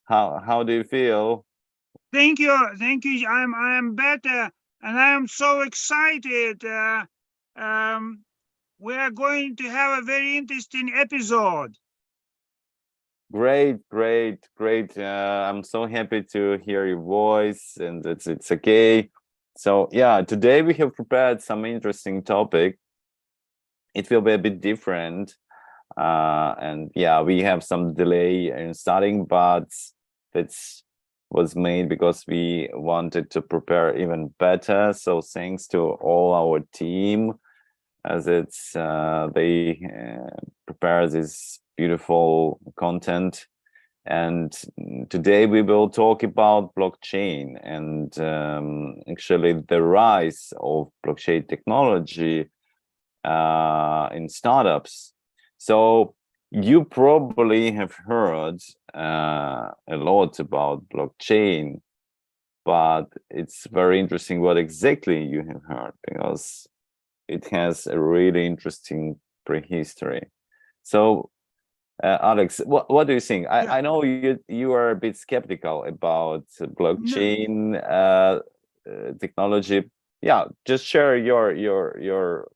How do you feel? Thank you, thank you. I am better, and I am so excited. Um, we are going to have a very interesting episode. Great, great, great. I'm so happy to hear your voice, and it's okay. So yeah, today we have prepared some interesting topic. It will be a bit different, and yeah, we have some delay in starting, but that's was made because we wanted to prepare even better. So thanks to all our team, as they prepare this beautiful content. And today we will talk about blockchain and actually the rise of blockchain technology in startups. So you probably have heard a lot about blockchain, but it's very interesting what exactly you have heard, because it has a really interesting prehistory. So Alex, what do you think? Yeah. I know you are a bit skeptical about No, blockchain technology. Yeah, just share your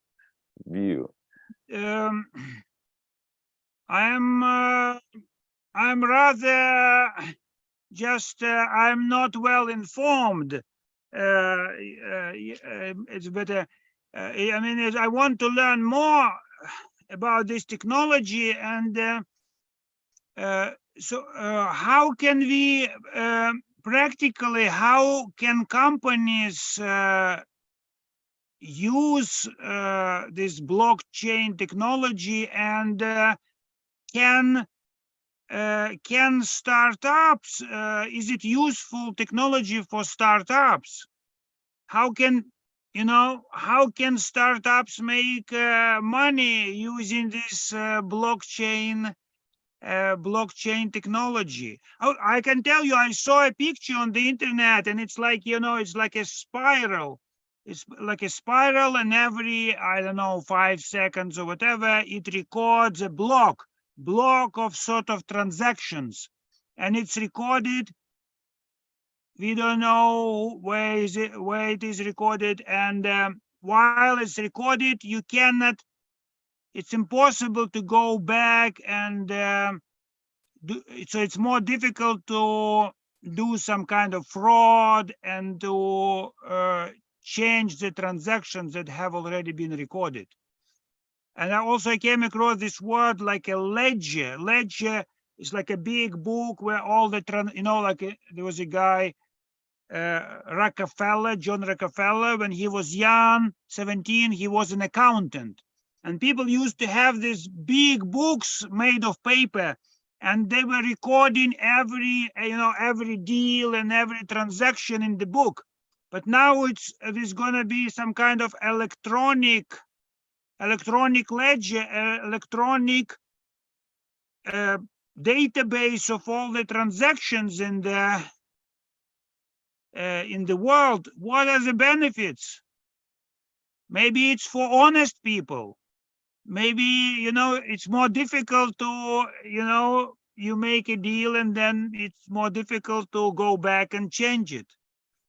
view. um, I am. I'm rather just. I'm not well informed. It's better. I mean, I want to learn more about this technology, and how can we practically? How can companies use this blockchain technology, and can startups, is it useful technology for startups? How can, how can startups make money using this blockchain technology? Oh, I can tell you, I saw a picture on the internet, and it's like, it's like a spiral. It's like a spiral, and every, I don't know, 5 seconds or whatever, it records a block of sort of transactions, and it's recorded. We don't know where it is recorded, and while it's recorded, you cannot. It's impossible to go back and so it's more difficult to do some kind of fraud and to change the transactions that have already been recorded. And I also came across this word like a ledger. Ledger is like a big book where all the there was a guy, John Rockefeller, when he was young, 17, he was an accountant. And people used to have these big books made of paper, and they were recording every deal and every transaction in the book. But now there's going to be some kind of electronic ledger, electronic uh, database of all the transactions in the world. What are the benefits? Maybe it's for honest people. Maybe, it's more difficult to, you make a deal and then it's more difficult to go back and change it.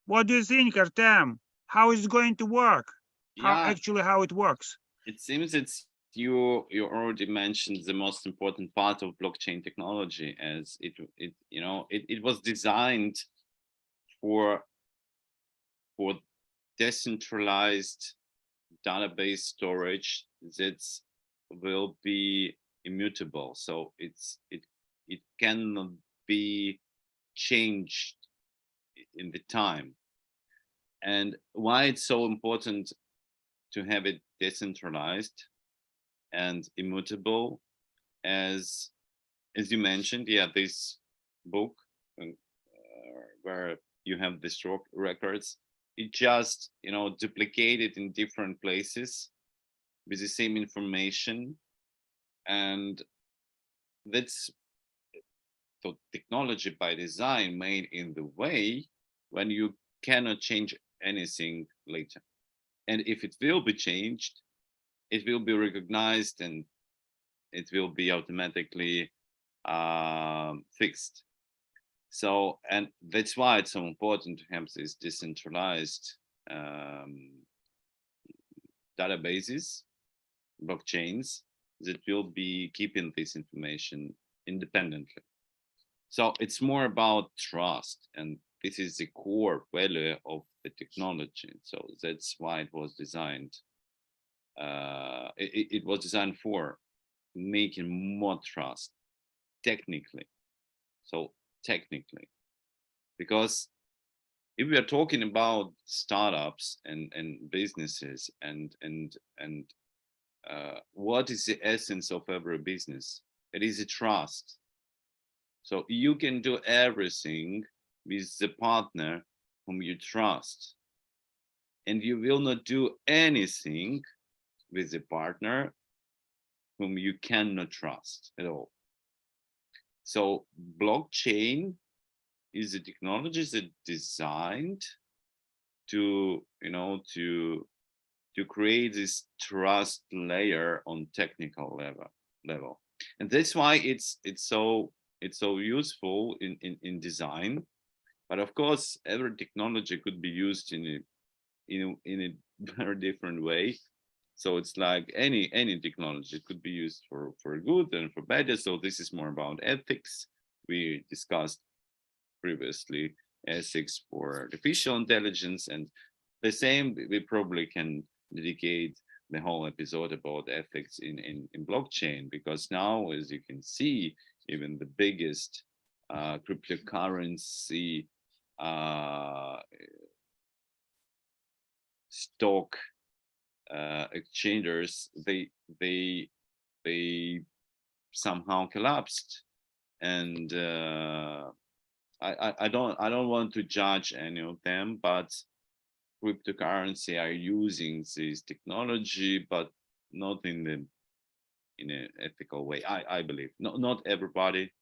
What do you think, Artem? How is it going to work? Yeah, How it works? it seems it's you already mentioned the most important part of blockchain technology, as it was designed for for decentralized database storage that will be immutable. So it cannot be changed in the time. And why it's so important to have it decentralized and immutable, as you mentioned, yeah, this book where you have the stroke records, it just duplicated in different places with the same information, and that's the technology by design made in the way when you cannot change anything later. And if it will be changed, it will be recognized and it will be automatically fixed. So, and that's why it's so important to have these decentralized databases, blockchains, that will be keeping this information independently. So it's more about trust, and this is the core value of the technology. So that's why it was designed. It was designed for making more trust technically. So technically, because if we are talking about startups and businesses and what is the essence of every business? It is a trust. So you can do everything with the partner whom you trust, and you will not do anything with the partner whom you cannot trust at all. So blockchain is a technology that designed to, to create this trust layer on technical level. And that's why it's so useful in design. But of course, every technology could be used in a very different way. So it's like any technology, it could be used for good and for better. So this is more about ethics. We discussed previously ethics for artificial intelligence, and the same we probably can dedicate the whole episode about ethics in blockchain, because now, as you can see, even the biggest cryptocurrency stock exchangers, they somehow collapsed, and I don't want to judge any of them, but cryptocurrency are using this technology, but not in an ethical way. I believe not everybody,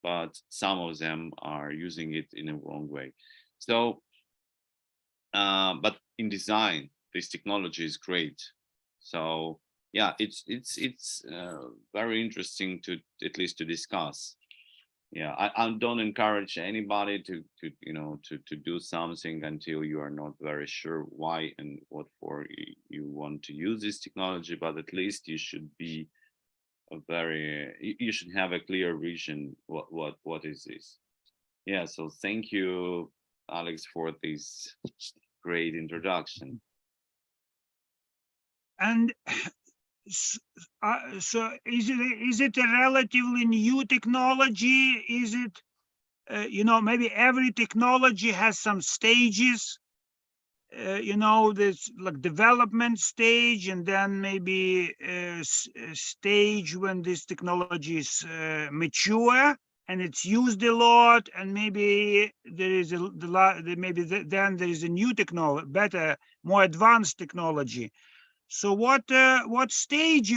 but some of them are using it in a wrong way. So, but in design, this technology is great. So yeah, it's very interesting to at least to discuss. Yeah, I don't encourage anybody to do something until you are not very sure why and what for you want to use this technology, but at least you should be you should have a clear vision what is this. Yeah, so thank you, Alex, for this great introduction. And so is it a relatively new technology? Is it, maybe every technology has some stages, this like development stage, and then maybe a stage when this technology is mature and it's used a lot, and maybe there is then there is a new technology, better, more advanced technology. So what stage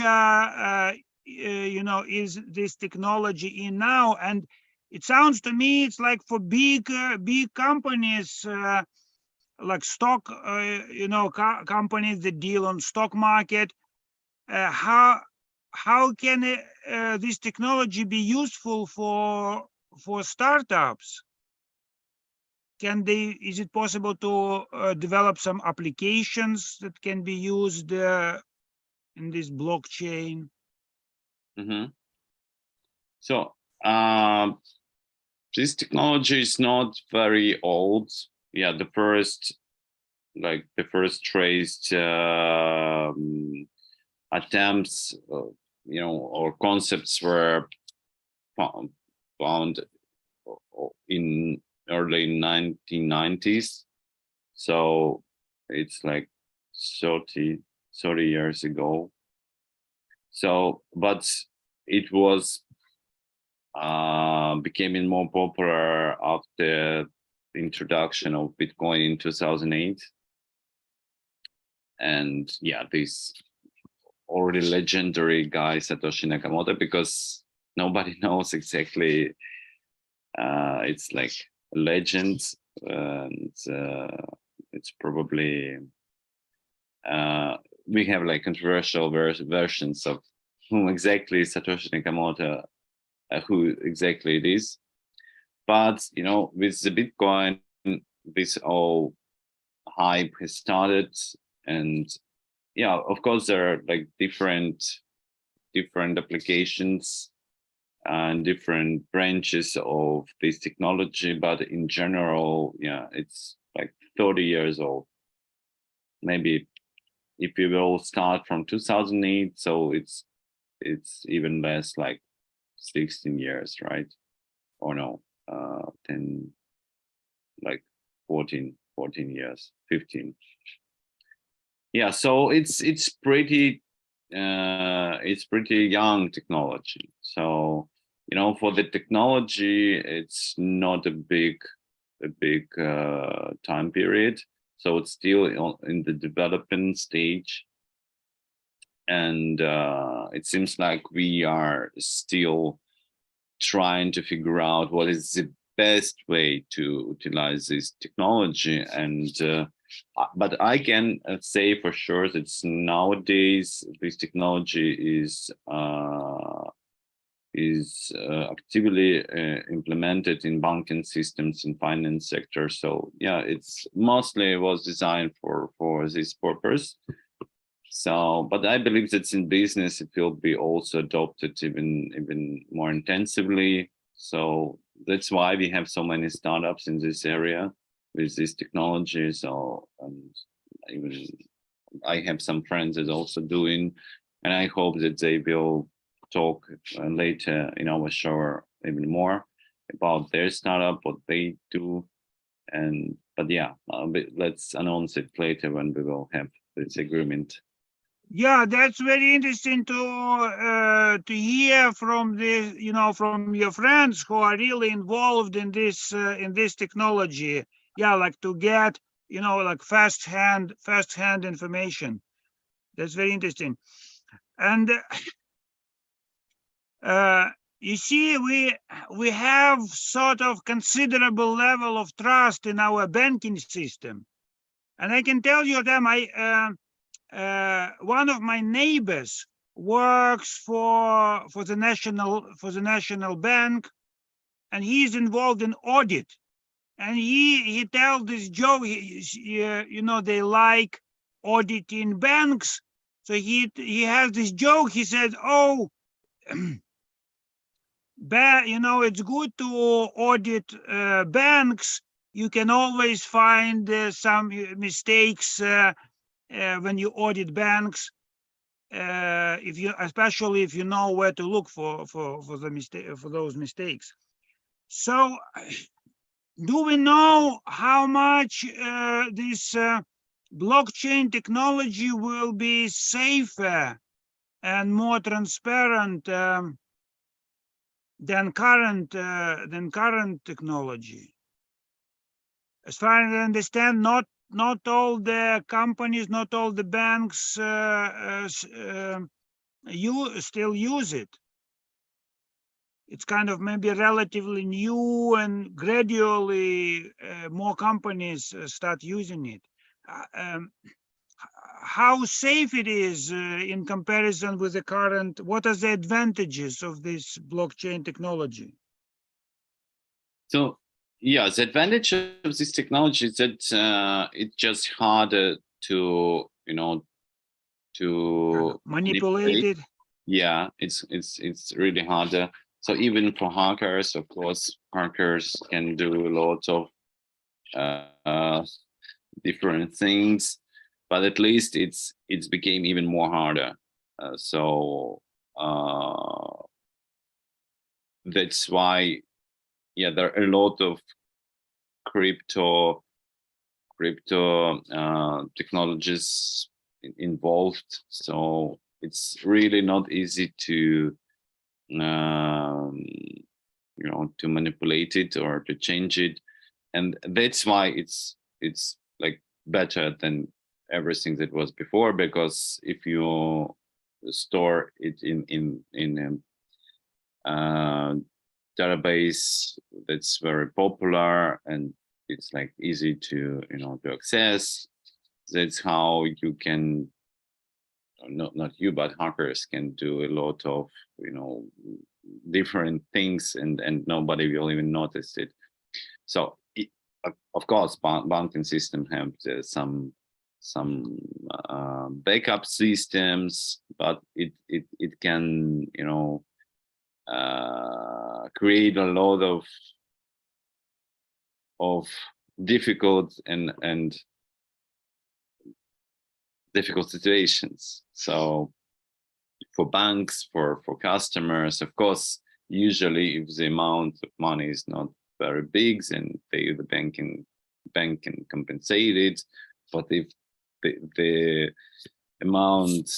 is this technology in now? And it sounds to me it's like for big companies, like stock companies that deal on stock market. How can this technology be useful for startups? Is it possible to develop some applications that can be used in this blockchain? Mm-hmm. So this technology is not very old. Yeah, the first traced attempts, or concepts were found in early 1990s. So it's like 30 years ago. So, but it was becoming more popular after the introduction of Bitcoin in 2008. And yeah, this already legendary guy, Satoshi Nakamoto, because nobody knows exactly, it's like a legend, and it's probably, we have like controversial versions of whom exactly Satoshi Nakamoto, who exactly it is. But with the Bitcoin, this all hype has started, and yeah, of course there are like different applications and different branches of this technology, but in general, yeah, it's like 30 years old. Maybe if we will start from 2008, so it's even less, like 16 years, right? Or no, 10, like 14 years, 15. Yeah, so it's pretty young technology. So for the technology, it's not a big time period. So it's still in the development stage, and it seems like we are still trying to figure out what is the best way to utilize this technology. And but I can say for sure that nowadays this technology is actively implemented in banking systems, in finance sector. So yeah, it's mostly was designed for this purpose. So, but I believe that in business it will be also adopted even more intensively. So that's why we have so many startups in this area with this technology. So, and even I have some friends that also doing, and I hope that they will talk later in our show even more about their startup, what they do. And but yeah, let's announce it later when we will have this agreement. Yeah, that's very interesting to hear from the from your friends who are really involved in this technology. Yeah, like to get like first hand information. That's very interesting. And you see, we have sort of considerable level of trust in our banking system, and I can tell you them. One of my neighbors works for the national bank, and he's involved in audit. And he tells this joke. They like auditing banks, so he has this joke. He said, "Oh, it's good to audit banks. You can always find some mistakes when you audit banks, especially if you know where to look for those mistakes." So, do we know how much this blockchain technology will be safer and more transparent than current technology? As far as I understand, not all the companies, not all the banks you still use it. It's kind of maybe relatively new, and gradually more companies start using it. How safe it is in comparison with the current? What are the advantages of this blockchain technology? So yeah, the advantage of this technology is that it's just harder to to manipulate. Manipulated? Yeah, it's really harder. So even for hackers, of course, hackers can do lots of uh, different things, but at least it's became even more harder. So that's why, yeah, there are a lot of crypto technologies involved. So it's really not easy to to manipulate it or to change it, and that's why it's like better than everything that was before, because if you store it in a database that's very popular and it's like easy to to access, that's how you can, not you, but hackers can do a lot of different things, and nobody will even notice it. So of course, banking system have some backup systems, but it can, you know, create a lot of difficult and difficult situations. So for banks, for customers, of course, usually if the amount of money is not very big, then the bank can compensate it. But if the amount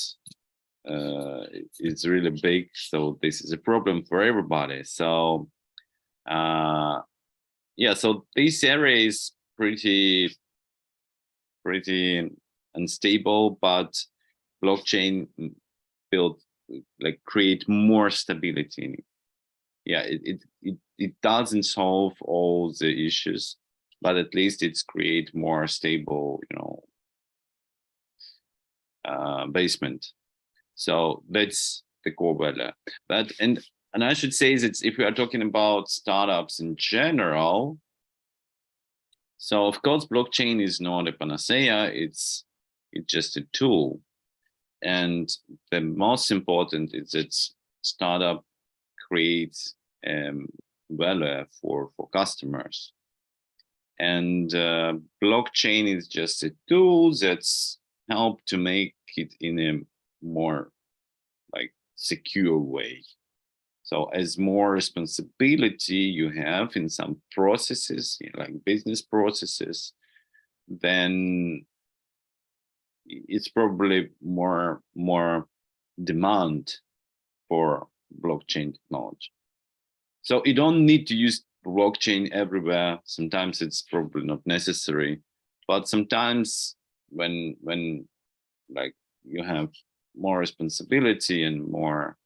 is really big, so this is a problem for everybody. So yeah, so this area is pretty unstable, but blockchain build, like, create more stability in it. Yeah, it doesn't solve all the issues, but at least it's create more stable, you know, basement. So that's the core value. But and I should say that if we are talking about startups in general, so of course blockchain is not a panacea. It's just a tool, and the most important is that startup creates value for customers, and blockchain is just a tool that's helped to make it in a more like secure way. So as more responsibility you have in some processes, you know, like business processes, then it's probably more demand for blockchain technology. So you don't need to use blockchain everywhere. Sometimes it's probably not necessary, but sometimes when like you have more responsibility and more,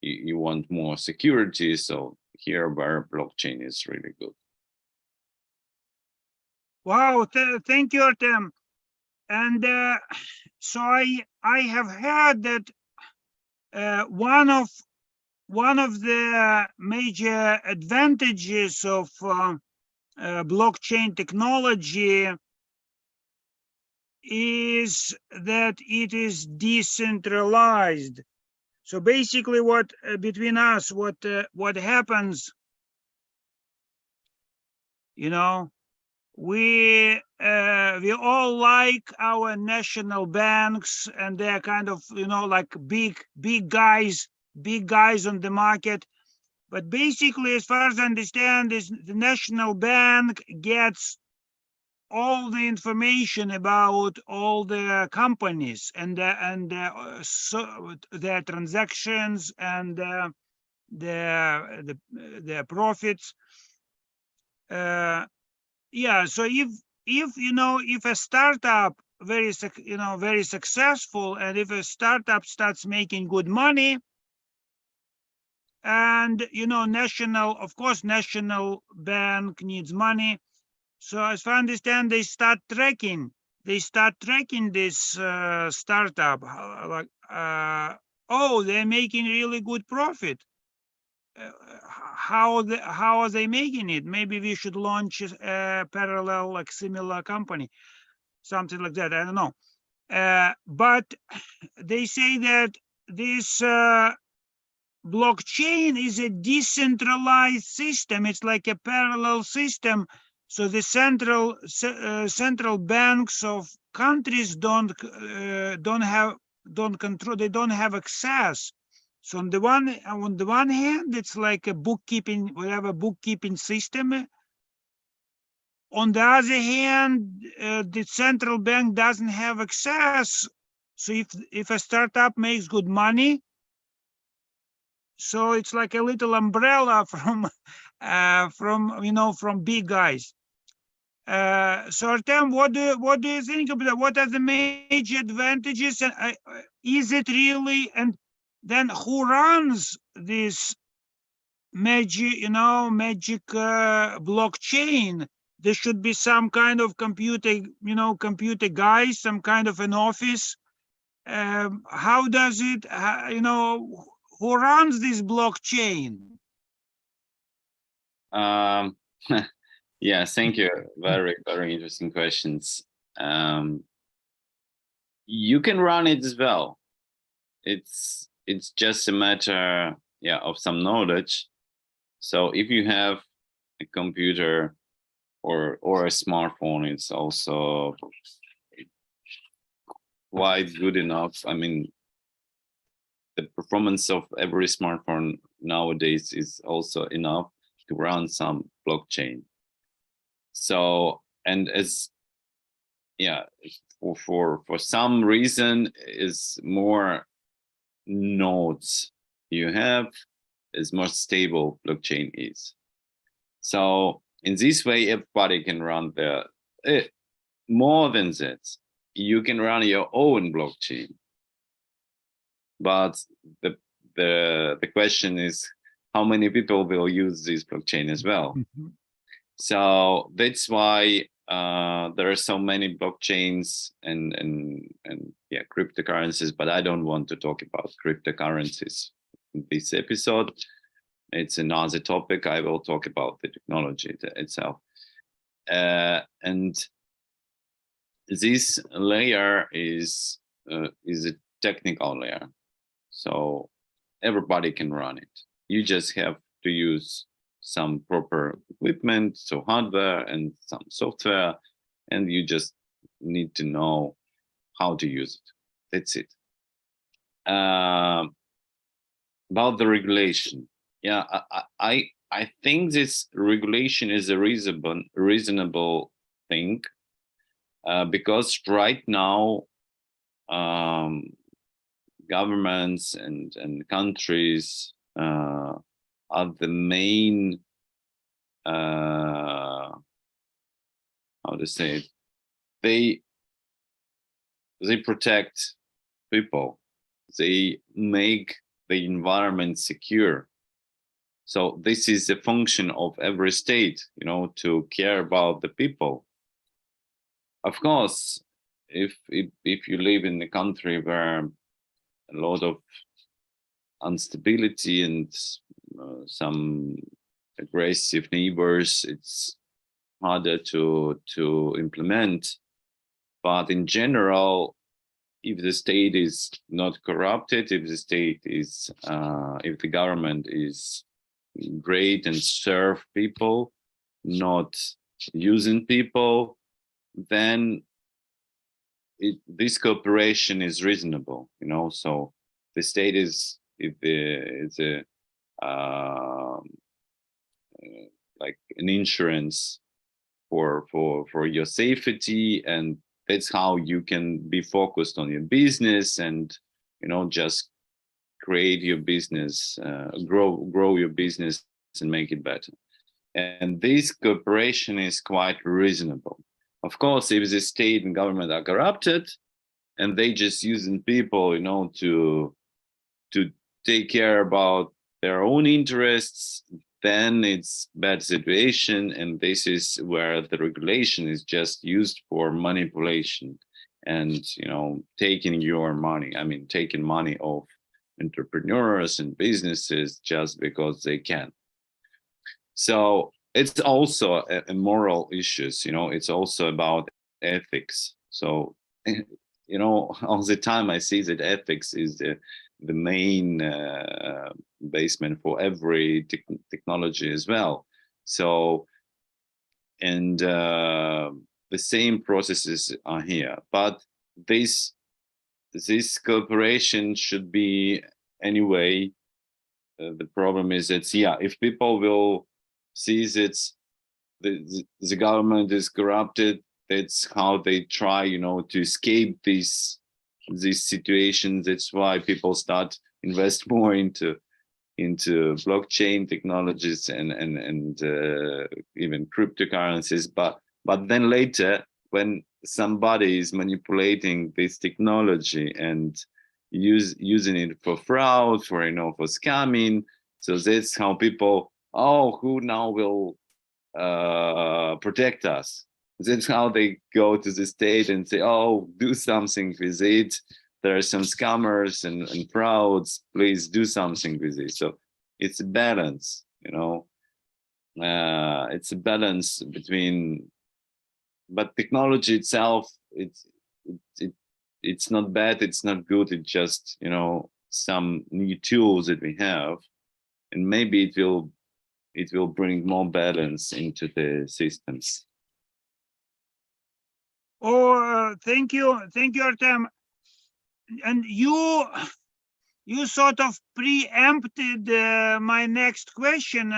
you want more security. So here where blockchain is really good. Wow, thank you, Artem. And so I have heard that one of the major advantages of blockchain technology is that it is decentralized. So basically, what between us, what happens, you know, we all like our national banks, and they're kind of, you know, like big guys on the market. But basically, as far as I understand, is the national bank gets all the information about all the companies and so their transactions and their profits. Yeah, so if you know, if a startup very successful, and if a startup starts making good money, and you know, of course national bank needs money. So as far as I understand, they start tracking this startup, like oh, they're making really good profit. How are they making it? Maybe we should launch a parallel, like similar company, something like that. I don't know. But they say that this blockchain is a decentralized system. It's like a parallel system. So the central banks of countries don't control. They don't have access. So on the one hand, it's like a bookkeeping, bookkeeping system. On the other hand, the central bank doesn't have access. So if a startup makes good money, so it's like a little umbrella from from big guys. So Artem, what do you think about that? What are the major advantages? And is it really? And then who runs this magic blockchain? There should be some kind of computer guy, some kind of an office. How does it? who runs this blockchain? Yeah, thank you. Very, very interesting questions. You can run it as well. It's just a matter, yeah, of some knowledge. So if you have a computer or a smartphone, it's also quite good enough. I mean, the performance of every smartphone nowadays is also enough to run some blockchain. So, and as, yeah, for some reason is more nodes you have, is more stable blockchain is. So in this way, everybody can run more than that. You can run your own blockchain. But the question is, how many people will use this blockchain as well? So that's why there are so many blockchains and yeah, cryptocurrencies. But I don't want to talk about cryptocurrencies in this episode. It's another topic. I will talk about the technology itself. And this layer is a technical layer. So everybody can run it. You just have to use some proper equipment, so hardware and some software, and you just need to know how to use it. That's it. About the regulation, yeah, I think this regulation is a reasonable thing, because right now governments and countries are the main, how to say it, they protect people, they make the environment secure. So this is a function of every state, you know, to care about the people. Of course, if you live in a country where a lot of instability and some aggressive neighbors, it's harder to implement. But in general, if the state is not corrupted, if the state is, if the government is great and serve people, not using people, then this cooperation is reasonable, you know. So the state is, if it's a like an insurance for your safety, and that's how you can be focused on your business and, you know, just create your business, grow your business and make it better. And this cooperation is quite reasonable. Of course, if the state and government are corrupted and they just using people, you know, to take care about their own interests, then it's bad situation. And this is where the regulation is just used for manipulation and, you know, taking your money. I mean, taking money of entrepreneurs and businesses just because they can. So it's also a moral issues, you know, it's also about ethics. So, you know, all the time I see that ethics is the main basement for every technology as well. So, and the same processes are here, but this cooperation should be anyway. The problem is that, yeah, if people will see that the government is corrupted, that's how they try, you know, to escape this situation. That's why people start invest more into blockchain technologies and even cryptocurrencies. But then later, when somebody is manipulating this technology and using it for fraud, for, you know, for scamming, so that's how people, oh, who now will protect us? That's how they go to the state and say, oh, do something with it. there are some scammers and frauds, please do something with it. So it's a balance, you know. It's a balance between, but technology itself, it's not bad, it's not good, it's just, you know, some new tools that we have, and maybe it will bring more balance into the systems. Oh, thank you, Artem. And you sort of preempted my next question.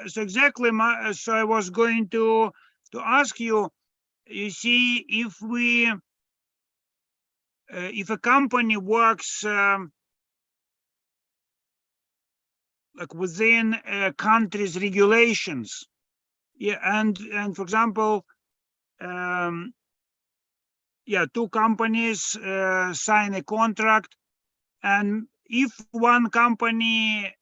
So exactly, so I was going to ask you. You see, if a company works like within a country's regulations, yeah, and for example, yeah, two companies sign a contract, and if one company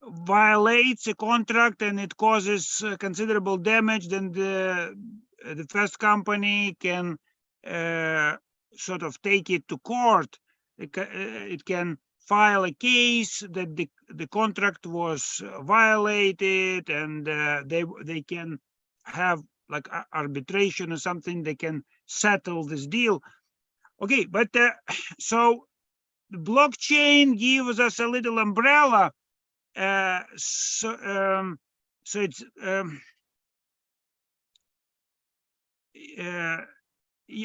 violates a contract and it causes considerable damage, then the first company can sort of take it to court. It can file a case that the contract was violated, and they can have like arbitration or something. They can settle this deal. Okay, but so the blockchain gives us a little umbrella. So it's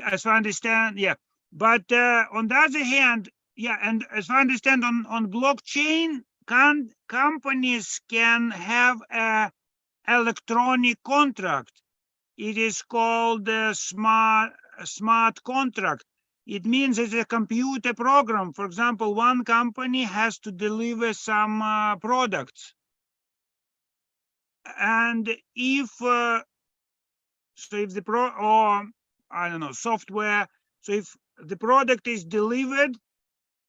as I understand, yeah. But on the other hand, yeah, and as I understand, on blockchain, companies can have a electronic contract. It is called a smart contract. It means it's a computer program. For example, one company has to deliver some products, and if so, if the or I don't know, software. So if the product is delivered,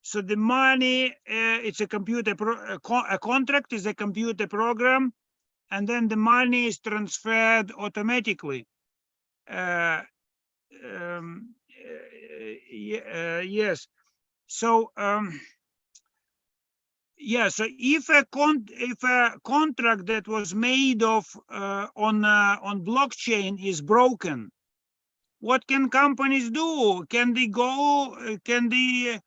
so the money, it's a computer a contract is a computer program, and then the money is transferred automatically. Yes. So yeah. So if a contract that was made of on blockchain is broken, what can companies do? Can they go? Can they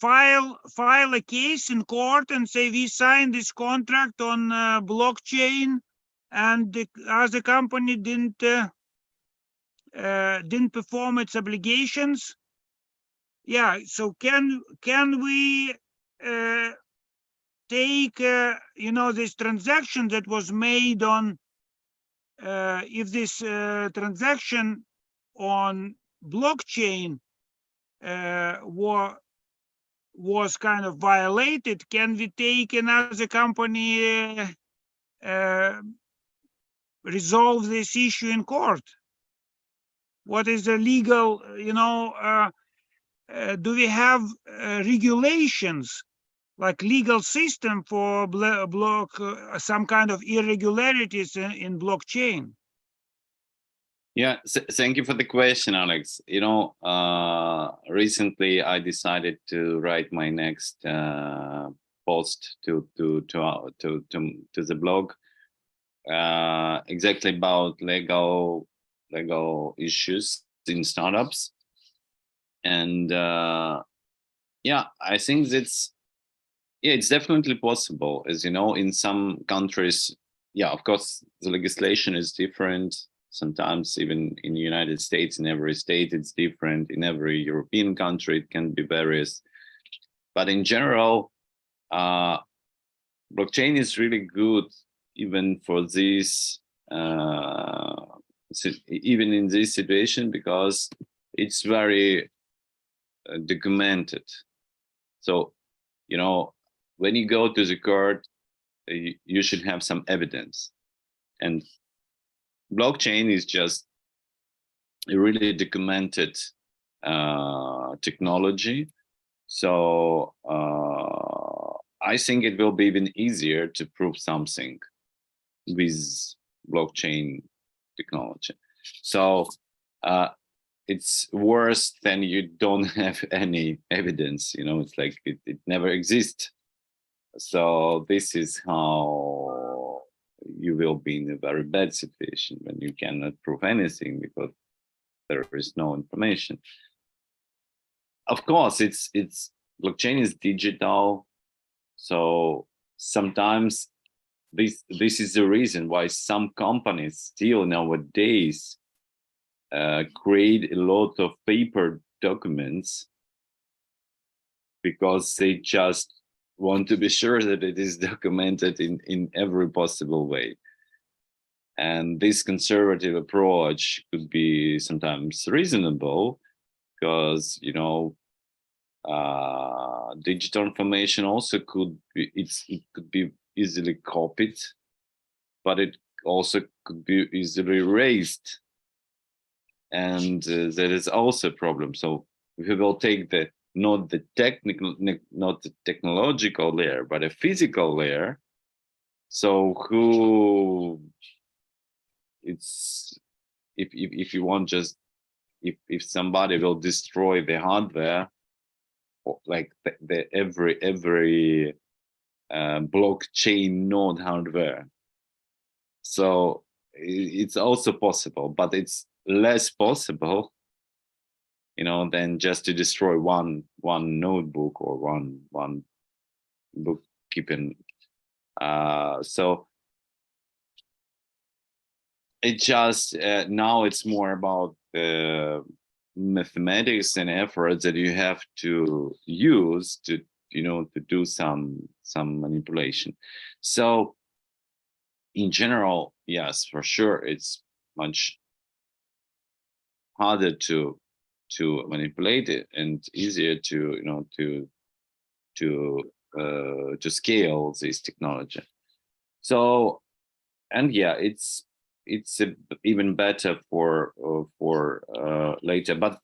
file a case in court and say we signed this contract on blockchain, and the other company didn't perform its obligations? Yeah. So can we take this transaction that was made on if this transaction on blockchain was kind of violated, can we take another company resolve this issue in court? What is the legal, do we have regulations, like legal system for some kind of irregularities in blockchain? Yeah, thank you for the question, Alex. You know, recently I decided to write my next post to the blog exactly about legal issues in startups, and yeah, I think it's definitely possible. As you know, in some countries, yeah, of course, the legislation is different. Sometimes even in the United States, in every state, it's different. In every European country, it can be various. But in general, blockchain is really good, even for this, even in this situation, because it's very documented. So, you know, when you go to the court, you should have some evidence. And blockchain is just a really documented technology. So I think it will be even easier to prove something with blockchain technology. So it's worse than you don't have any evidence. You know, it's like it never exists. So this is how you will be in a very bad situation when you cannot prove anything because there is no information. Of course, it's blockchain is digital, so sometimes this is the reason why some companies still nowadays create a lot of paper documents, because they just want to be sure that it is documented in every possible way. And this conservative approach could be sometimes reasonable, because, you know, digital information also could be, it could be easily copied, but it also could be easily erased. And that is also a problem. So if we will take the not the technological layer, but a physical layer, so who it's if you want, just if somebody will destroy the hardware, or like the every blockchain node hardware, so it's also possible, but it's less possible, you know, than just to destroy one notebook or one bookkeeping. So it just now it's more about mathematics and efforts that you have to use to, you know, to do some manipulation. So in general, yes, for sure, it's much harder to manipulate it and easier to, you know, to scale this technology. So, and yeah, it's even better for later, but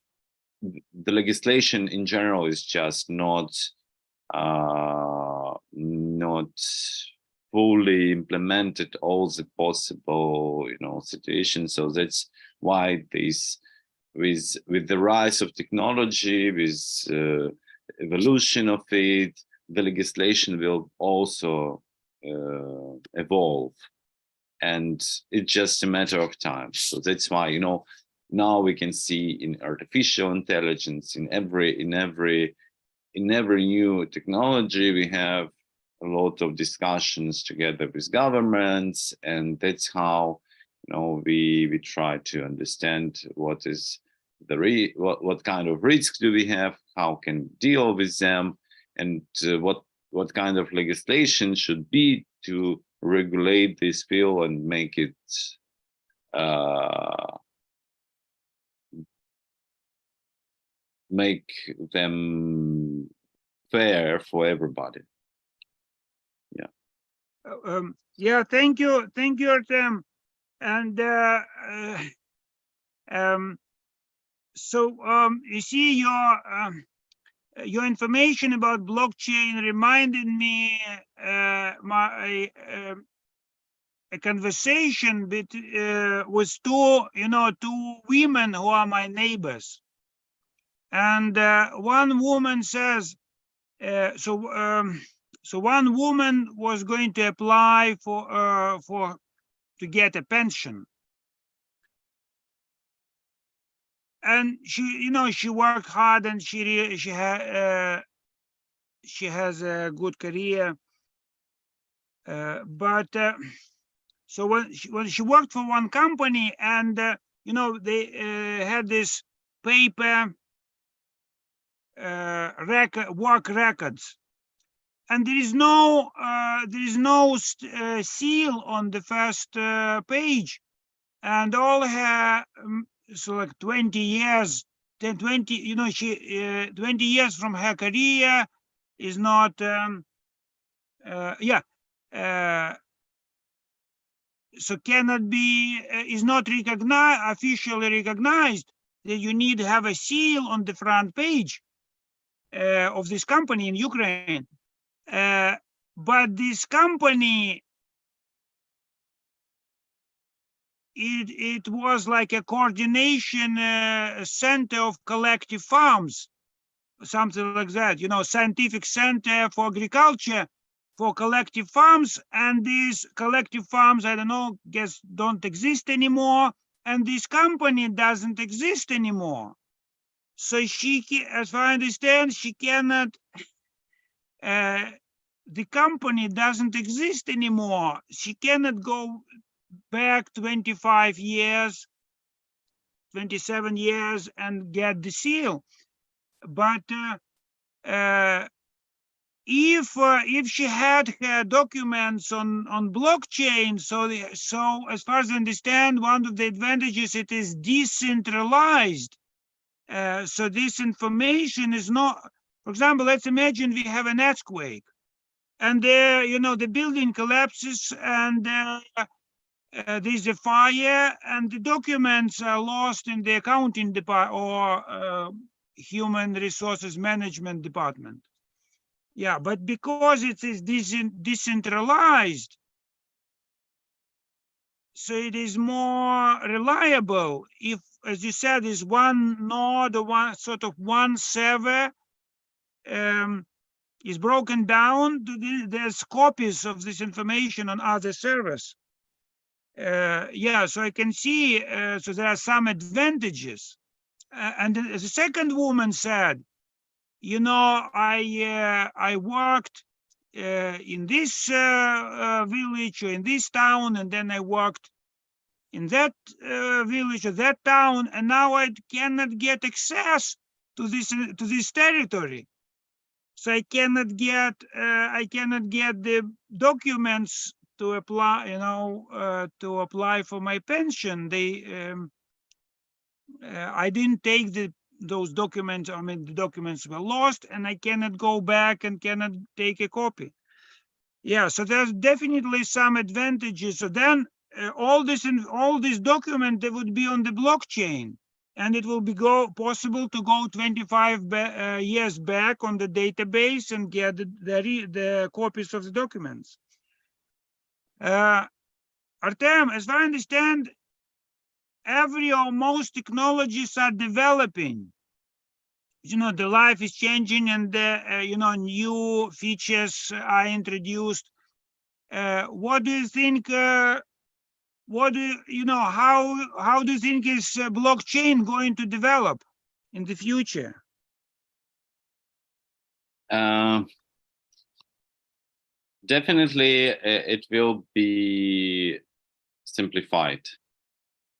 the legislation in general is just not fully implemented all the possible, you know, situations. So that's why this, with the rise of technology, with evolution of it, the legislation will also evolve, and it's just a matter of time. So that's why, you know, now we can see in artificial intelligence, in every new technology, we have a lot of discussions together with governments, and that's how, you know, we try to understand what is the what kind of risks do we have, how can we deal with them, and what kind of legislation should be to regulate this field and make it make them fair for everybody. Yeah. Yeah, thank you, Artem. And so you see, your information about blockchain reminded me a conversation with two women who are my neighbors. And one woman says, so one woman was going to apply to get a pension, and she worked hard, and she has a good career, but so when she worked for one company, and they had this paper work records, and there is no seal on the first page, and all her so like 20 years, 20 she 20 years from her career is not so cannot be is not officially recognized, that you need to have a seal on the front page of this company in Ukraine. But this company it was like a coordination center of collective farms, something like that, scientific center for agriculture, for collective farms. And these collective farms, I don't know, guess don't exist anymore. And this company doesn't exist anymore. So she, as far as I understand, she cannot, the company doesn't exist anymore. She cannot go back 25 years, 27 years and get the seal. But if she had her documents on blockchain, so as far as I understand, one of the advantages, it is decentralized. So this information is not, for example, let's imagine we have an earthquake, and there, the building collapses, and there's a fire, and the documents are lost in the accounting department or human resources management department. Yeah, but because it is decentralized, so it is more reliable. If, as you said, is one node or one server is broken down, there's copies of this information on other servers. Yeah, so I can see, so there are some advantages. And the second woman said, I worked in this village or in this town, and then I worked in that village or that town, and now I cannot get access to this territory. So I cannot get the documents to apply, to apply for my pension. I didn't take those documents. I mean, the documents were lost, and I cannot go back and cannot take a copy. Yeah, so there's definitely some advantages. So then all these documents, they would be on the blockchain, and it will be possible to go 25 years back on the database and get the copies of the documents. Artem, as I understand, every or most technologies are developing. The life is changing, and new features are introduced. What do you think? How do you think is blockchain going to develop in the future? Definitely, it will be simplified,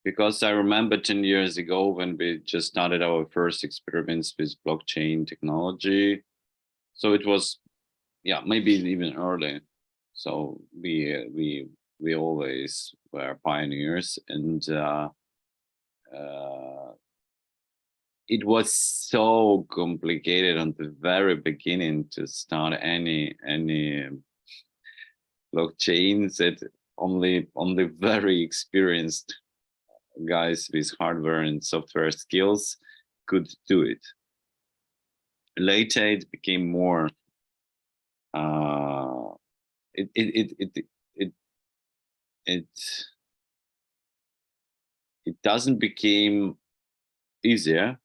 because I remember 10 years ago when we just started our first experiments with blockchain technology. So it was, yeah, maybe even early. So we always were pioneers, and it was so complicated on the very beginning to start any blockchains that only very experienced guys with hardware and software skills could do it. Later, it became more. It doesn't become easier,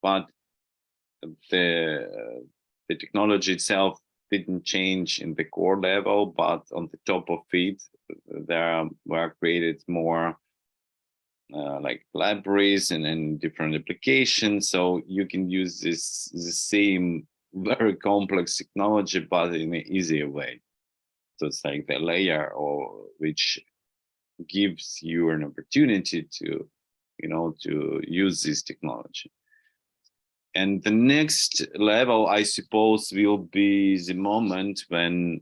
but the technology itself didn't change in the core level, but on the top of it, there were created more like libraries and different applications. So you can use the same very complex technology, but in an easier way. So it's like the layer or which gives you an opportunity to, to use this technology. And the next level, I suppose, will be the moment when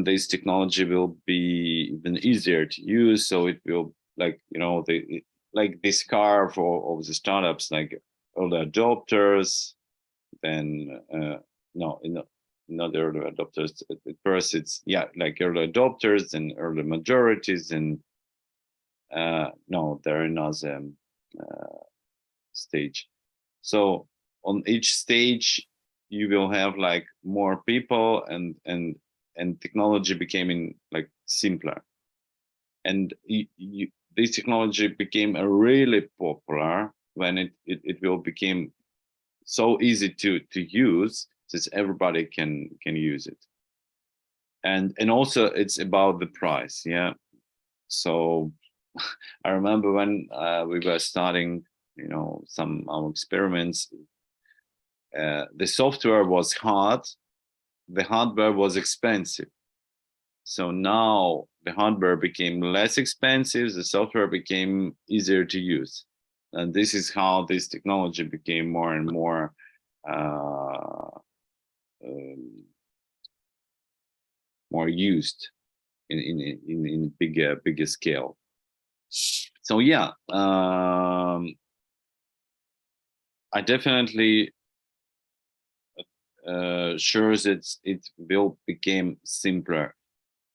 this technology will be even easier to use. So it will, like, like this curve of the startups, like early adopters, then not early adopters. At first, it's like early adopters and early majorities, and no, they're another stage. So on each stage, you will have like more people, and technology becoming like simpler. and this technology became a really popular when it will became so easy to use that everybody can use it. And also it's about the price. Yeah. So I remember when we were starting, you know, some our experiments, the software was hard, the hardware was expensive. So now the hardware became less expensive, the software became easier to use. And this is how this technology became more and more more used in bigger scale. So yeah, I definitely sure that it will become simpler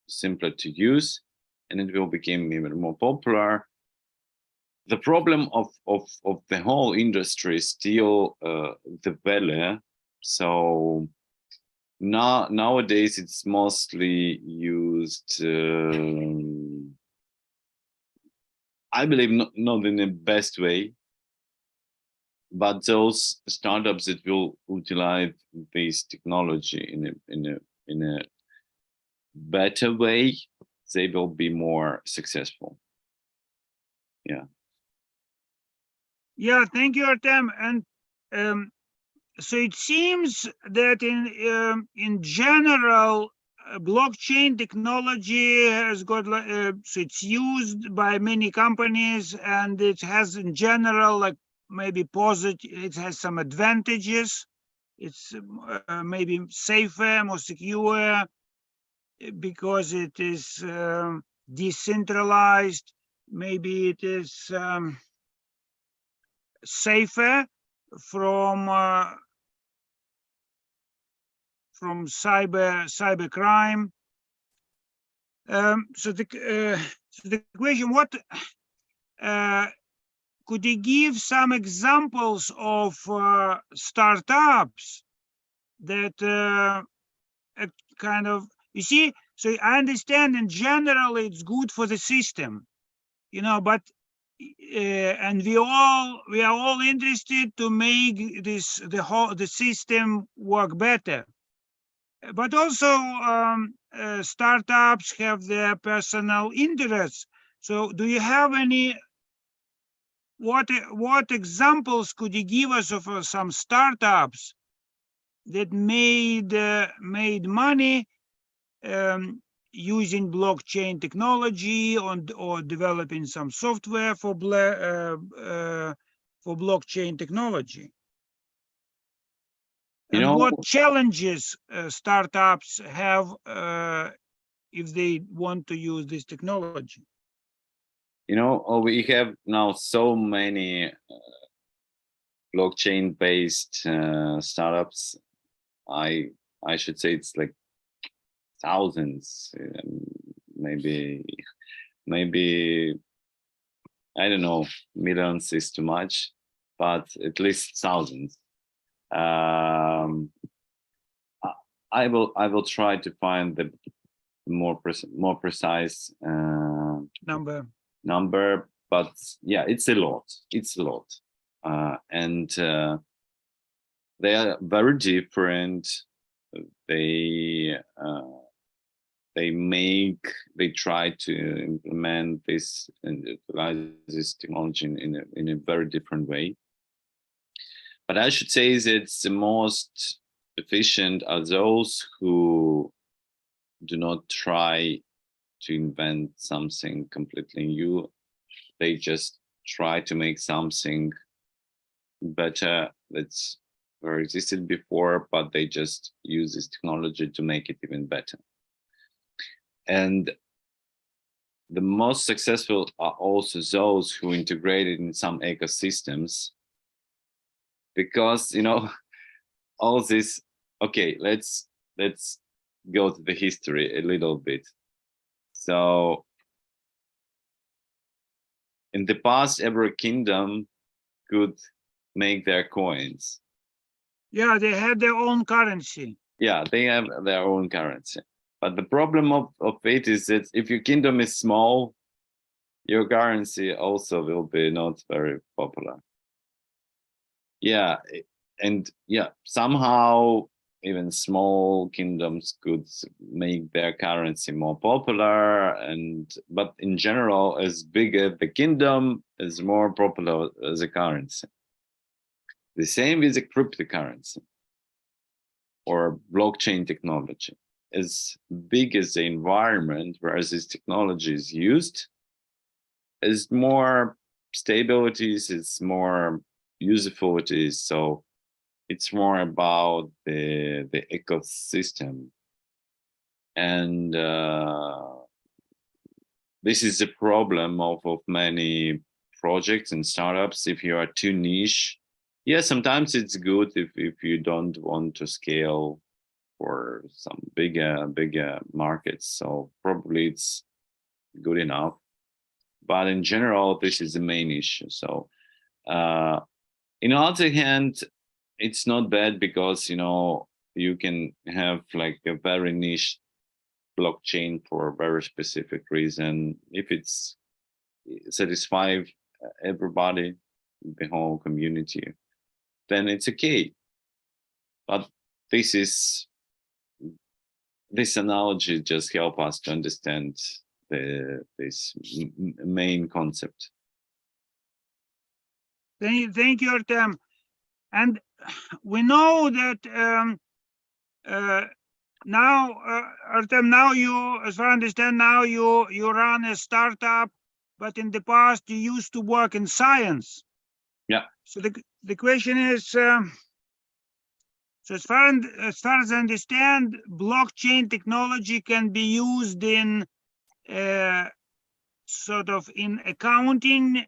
to use, and it will become even more popular. The problem of the whole industry is still the value. So nowadays it's mostly used, I believe, not in the best way, but those startups that will utilize this technology in a better way, they will be more successful. Yeah. Yeah, thank you, Artem. And so it seems that in general, blockchain technology has got so it's used by many companies, and it has in general like maybe positive. It has some advantages. It's maybe safer, more secure, because it is decentralized. Maybe it is safer from cyber crime. So the question: what could you give some examples of startups that kind of, you see? So I understand in general it's good for the system, you know, but and we are all interested to make the system work better. But also startups have their personal interests. So do you have any, what examples could you give us of some startups that made money using blockchain technology or developing some software for blockchain technology? You And know, what challenges startups have if they want to use this technology? you know, we have now so many blockchain-based startups. I should say it's like thousands, maybe I don't know, millions is too much, but at least thousands. I will try to find the more precise number, but yeah, it's a lot. It's a lot, and they are very different. They try to implement this and utilize this technology in a very different way. But I should say that the most efficient are those who do not try to invent something completely new. They just try to make something better that's or existed before, but they just use this technology to make it even better. And the most successful are also those who integrate it in some ecosystems, because, you know, all this, okay, let's go to the history a little bit. So in the past, every kingdom could make their coins. Yeah, they had their own currency. Yeah, they have their own currency. But the problem of it is that if your kingdom is small, your currency also will be not very popular. Yeah, and yeah, somehow even small kingdoms could make their currency more popular, but in general, as bigger the kingdom is more popular as a currency. The same with the cryptocurrency or blockchain technology. As big as the environment where this technology is used, as more stabilities, it's more useful it is. So it's more about the ecosystem. And this is the problem of many projects and startups. If you are too niche, yeah, sometimes it's good if you don't want to scale for some bigger markets. So probably it's good enough. But in general, this is the main issue. So in the other hand, it's not bad because you can have like a very niche blockchain for a very specific reason. If it's satisfies everybody, the whole community, then it's okay. But this analogy just help us to understand this main concept. Thank you, Artem. And we know that now, Artem, now you, as far as I understand, now you run a startup, but in the past you used to work in science. Yeah. So the question is, so as far as I understand, blockchain technology can be used in sort of in accounting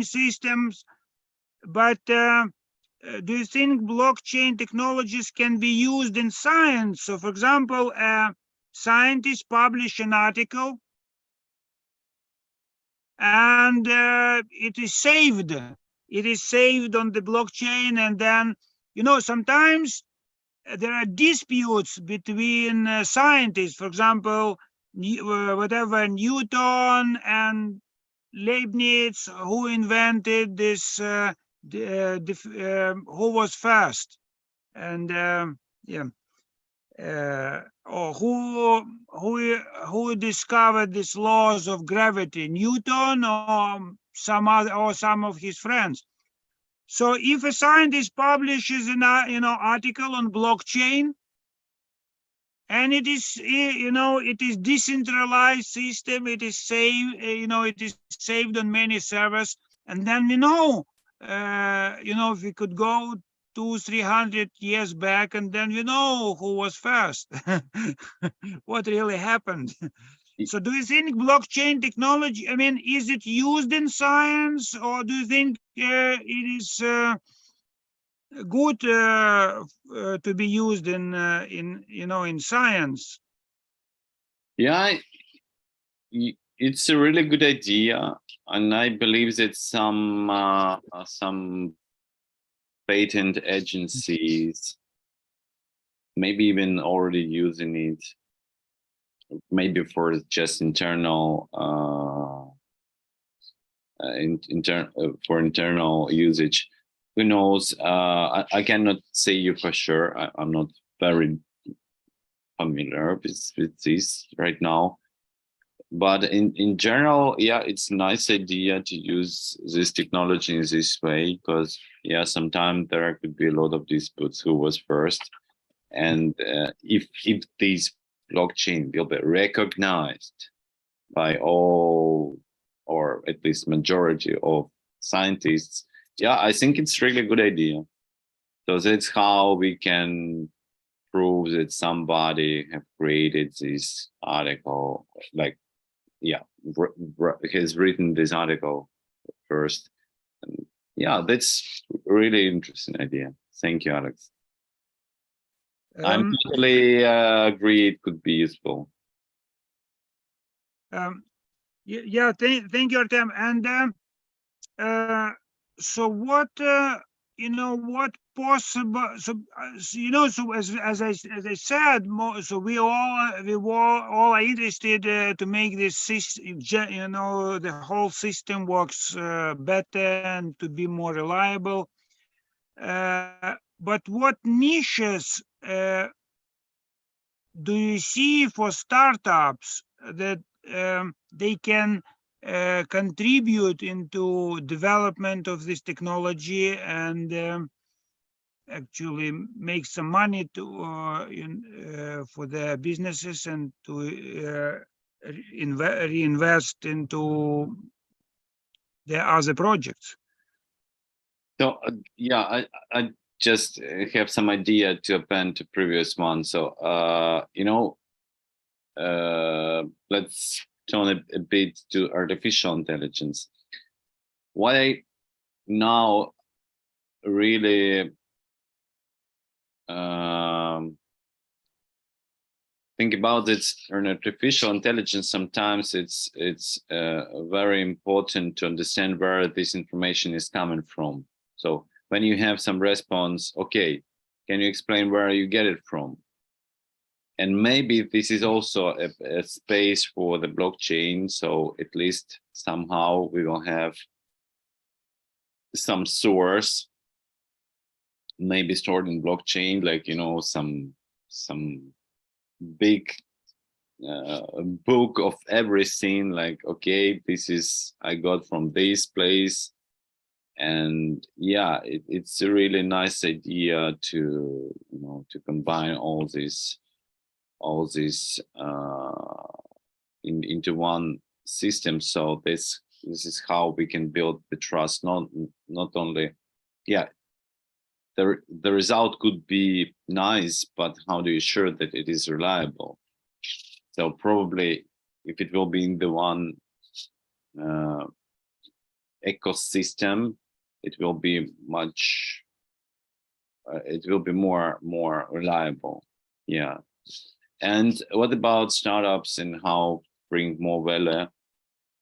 systems, but do you think blockchain technologies can be used in science? So, for example, scientists publish an article and it is saved. It is saved on the blockchain, and then, sometimes there are disputes between scientists. For example, whatever Newton and Leibniz, who invented this, who was first, and or who discovered these laws of gravity, Newton or some of his friends. So if a scientist publishes an article on blockchain, and it is it is decentralized system, it is saved, it is saved on many servers, and then if we could go 200-300 years back, and then we know who was first, what really happened. So do you think blockchain technology, is it used in science, or do you think it is good to be used in science? Yeah, it's a really good idea, and I believe that some patent agencies maybe even already using it, maybe for just internal for internal usage. Who knows? I cannot say you for sure. I'm not very familiar with this right now. But in general, yeah, it's a nice idea to use this technology in this way, because yeah, sometimes there could be a lot of disputes who was first, and if this blockchain will be recognized by all, or at least majority of scientists, yeah, I think it's really a good idea. So that's how we can prove that somebody have created this article, like, yeah, has written this article first. And yeah, that's really interesting idea. Thank you, Alex. I'm totally agree it could be useful. Yeah, thank you, Artem. And so what possible. So as I said, so we all are interested to make this system, the whole system works better and to be more reliable. But what niches do you see for startups that they can contribute into development of this technology and actually make some money to for their businesses and to reinvest into their other projects? So yeah, I just have some idea to append to previous one. So let's turn a bit to artificial intelligence. What I now really think about it, an artificial intelligence, sometimes it's very important to understand where this information is coming from. So when you have some response, okay, can you explain where you get it from? And maybe this is also a space for the blockchain. So at least somehow we will have some source, maybe stored in blockchain, like, some big book of everything, like, okay, this is I got from this place. And yeah, it's a really nice idea to to combine all this into one system. So this is how we can build the trust. Not only, yeah, the result could be nice, but how do you ensure that it is reliable? So probably if it will be in the one ecosystem, it will be much. It will be more reliable. Yeah. And what about startups and how bring more value?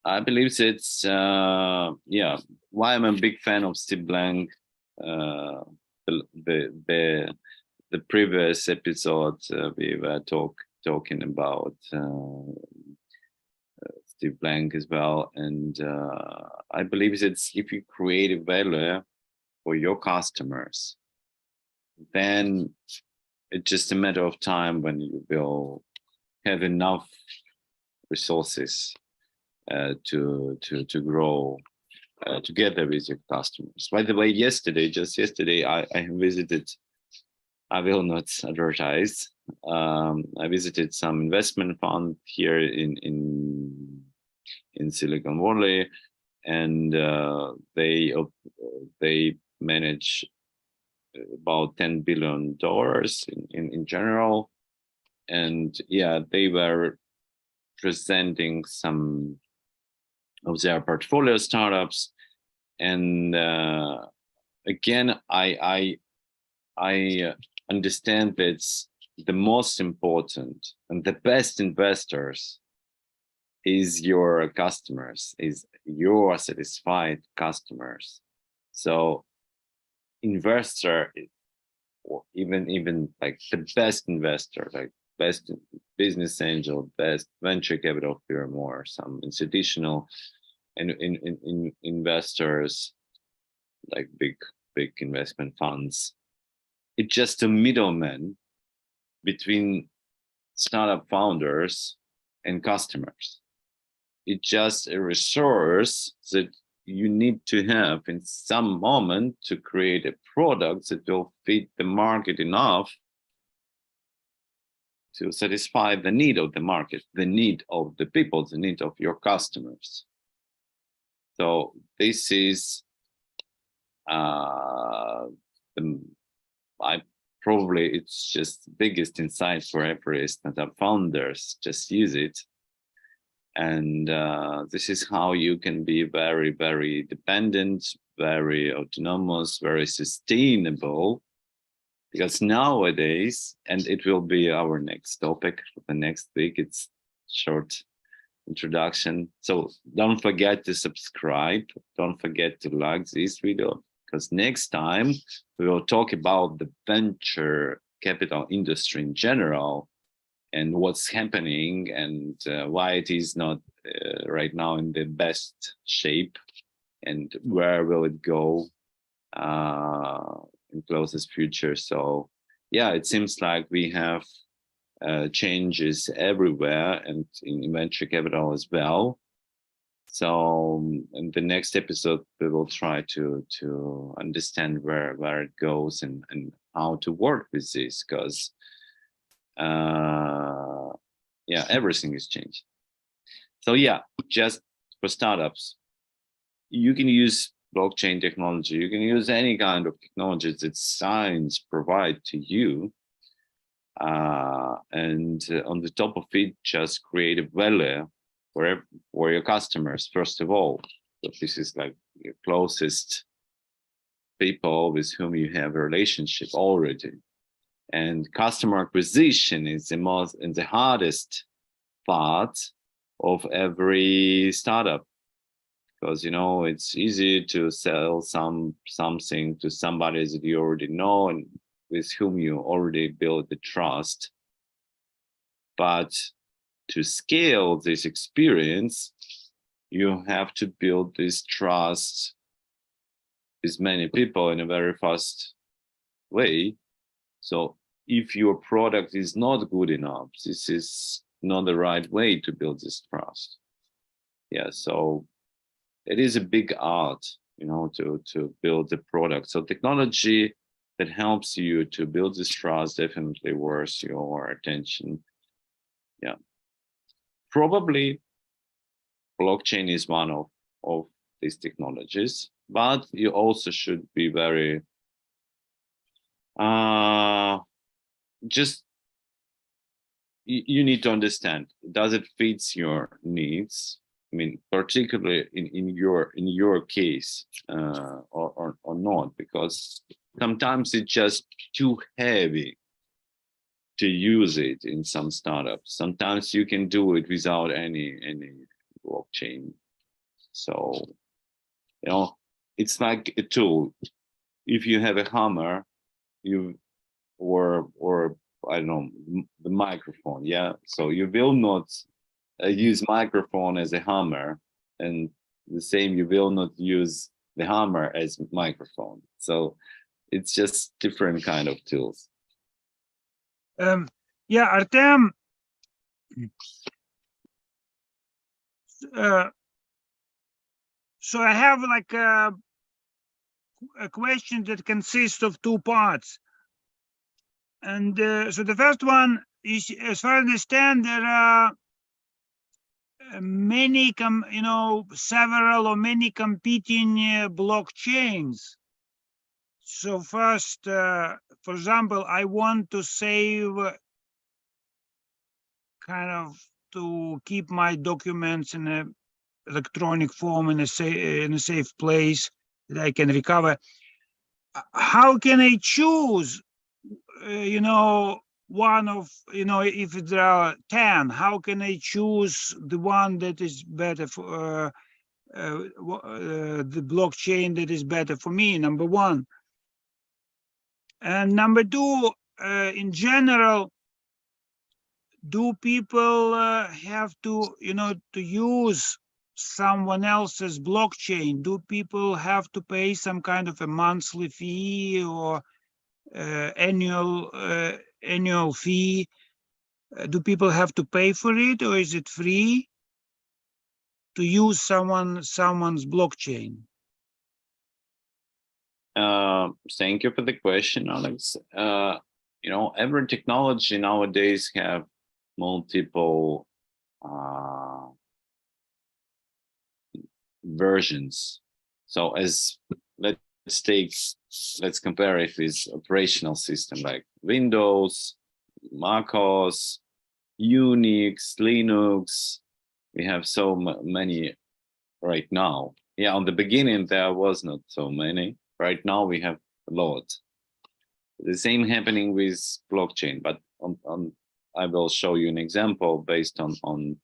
I believe it's yeah. Why I'm a big fan of Steve Blank. The previous episode we were talking about Steve Blank as well, and I believe it's if you create a value for your customers, then it's just a matter of time when you will have enough resources to grow together with your customers. By the way, just yesterday, I visited. I will not advertise. I visited some investment fund here in Silicon Valley, and they manage about $10 billion in general. And yeah, they were presenting some of their portfolio startups. And again, I understand that the most important and the best investors is your customers, is your satisfied customers. So investor, or even like the best investor, like best business angel, best venture capital firm, or some institutional and investors, like big investment funds. It's just a middleman between startup founders and customers. It's just a resource that you need to have in some moment to create a product that will fit the market enough to satisfy the need of the market, the need of the people, the need of your customers. So this is probably it's just the biggest insight for every startup founders. Just use it. And this is how you can be very, very dependent, very autonomous, very sustainable. Because nowadays, and it will be our next topic for the next week, it's short introduction. So don't forget to subscribe. Don't forget to like this video. because next time we will talk about the venture capital industry in general and what's happening and why it is not right now in the best shape and where will it go in closest future. So yeah, it seems like we have changes everywhere and in venture capital as well. So in the next episode, we will try to understand where it goes and how to work with this, because yeah, everything is changed. So yeah, just for startups, you can use blockchain technology. You can use any kind of technology that science provide to you. And on the top of it, just create a value for your customers, first of all. So this is like your closest people with whom you have a relationship already. And customer acquisition is the most and the hardest part of every startup, because it's easy to sell something to somebody that you already know and with whom you already build the trust. But to scale this experience, you have to build this trust with many people in a very fast way. So if your product is not good enough, this is not the right way to build this trust. Yeah, so it is a big art, to build the product. So technology that helps you to build this trust definitely worth your attention. Yeah, probably blockchain is one of these technologies, but you also should be very just you need to understand, does it fits your needs? I mean, particularly in your case, or not, because sometimes it's just too heavy to use it in some startups. Sometimes you can do it without any blockchain. So it's like a tool. If you have a hammer, or I don't know, the microphone, yeah. So you will not use microphone as a hammer, and the same, you will not use the hammer as microphone. So it's just different kind of tools. Yeah, Artem. So I have like a question that consists of two parts. And so the first one is, as far as I understand, there are many, several or many competing blockchains. So first, for example, I want to save, kind of to keep my documents in a electronic form in a safe place that I can recover. How can I choose, one of, if there are 10, how can I choose the one that is better for the blockchain that is better for me, number one. And number two, in general, do people have to, to use someone else's blockchain? Do people have to pay some kind of a monthly fee or annual fee? Do people have to pay for it, or is it free to use someone's blockchain? Thank you for the question, Alex. Every technology nowadays have multiple versions. So let's compare it with operational system like Windows, MacOS, Unix, Linux. We have so many right now. Yeah, on the beginning there was not so many. Right now we have a lot. The same happening with blockchain, but I will show you an example based on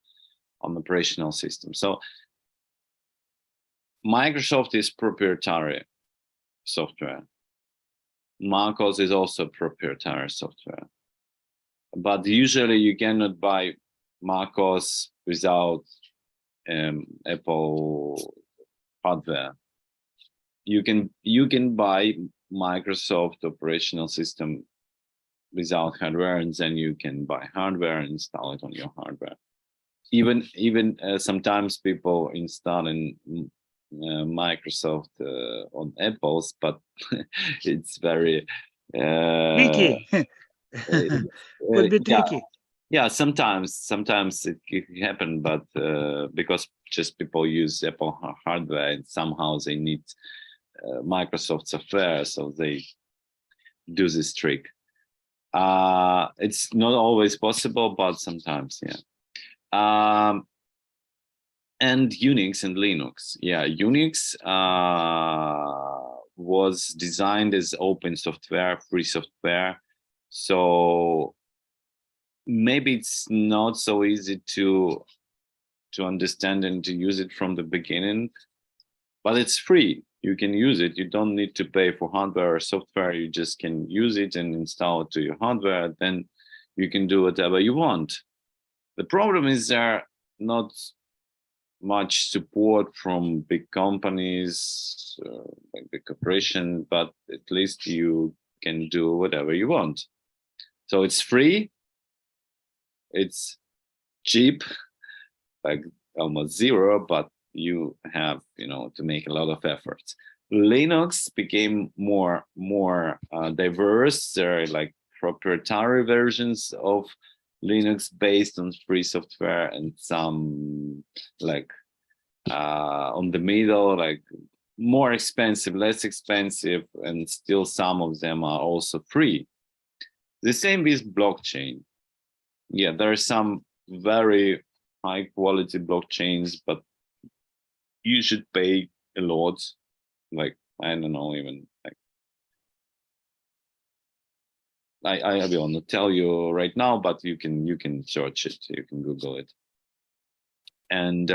operational system. So Microsoft is proprietary. software. MacOS is also proprietary software. But usually you cannot buy MacOS without Apple hardware. You can buy Microsoft operational system without hardware, and then you can buy hardware and install it on your hardware. Even sometimes people install in Microsoft on Apples, but it's very Tricky. Could be yeah. tricky. Yeah, sometimes it can happen, but because just people use Apple hardware, and somehow they need Microsoft software, so they do this trick. It's not always possible, but sometimes, yeah. And Unix and Linux. Yeah, Unix was designed as open software, free software. So maybe it's not so easy to understand and to use it from the beginning, but it's free. You can use it. You don't need to pay for hardware or software. You just can use it and install it to your hardware. Then you can do whatever you want. The problem is there are not much support from big companies, like the corporation, but at least you can do whatever you want. So it's free, it's cheap, like almost zero, but you have, to make a lot of efforts. Linux became more diverse. There are like proprietary versions of Linux based on free software, and some like on the middle, like more expensive, less expensive, and still some of them are also free. The same with blockchain. Yeah, there are some very high quality blockchains, but you should pay a lot. Like, I don't know, even like I will not tell you right now, but you can search it, you can Google it. And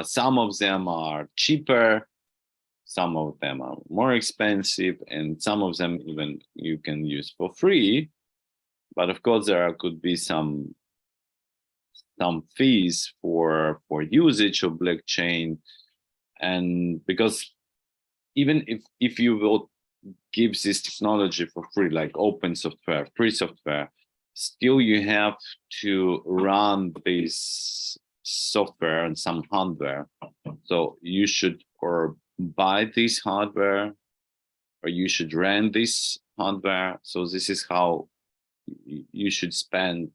some of them are cheaper, some of them are more expensive, and some of them even you can use for free. But of course, there could be some fees for usage of blockchain. And because even if you will give this technology for free, like open software, free software, still you have to run this software and some hardware. So you should or buy this hardware, or you should rent this hardware. So this is how you should spend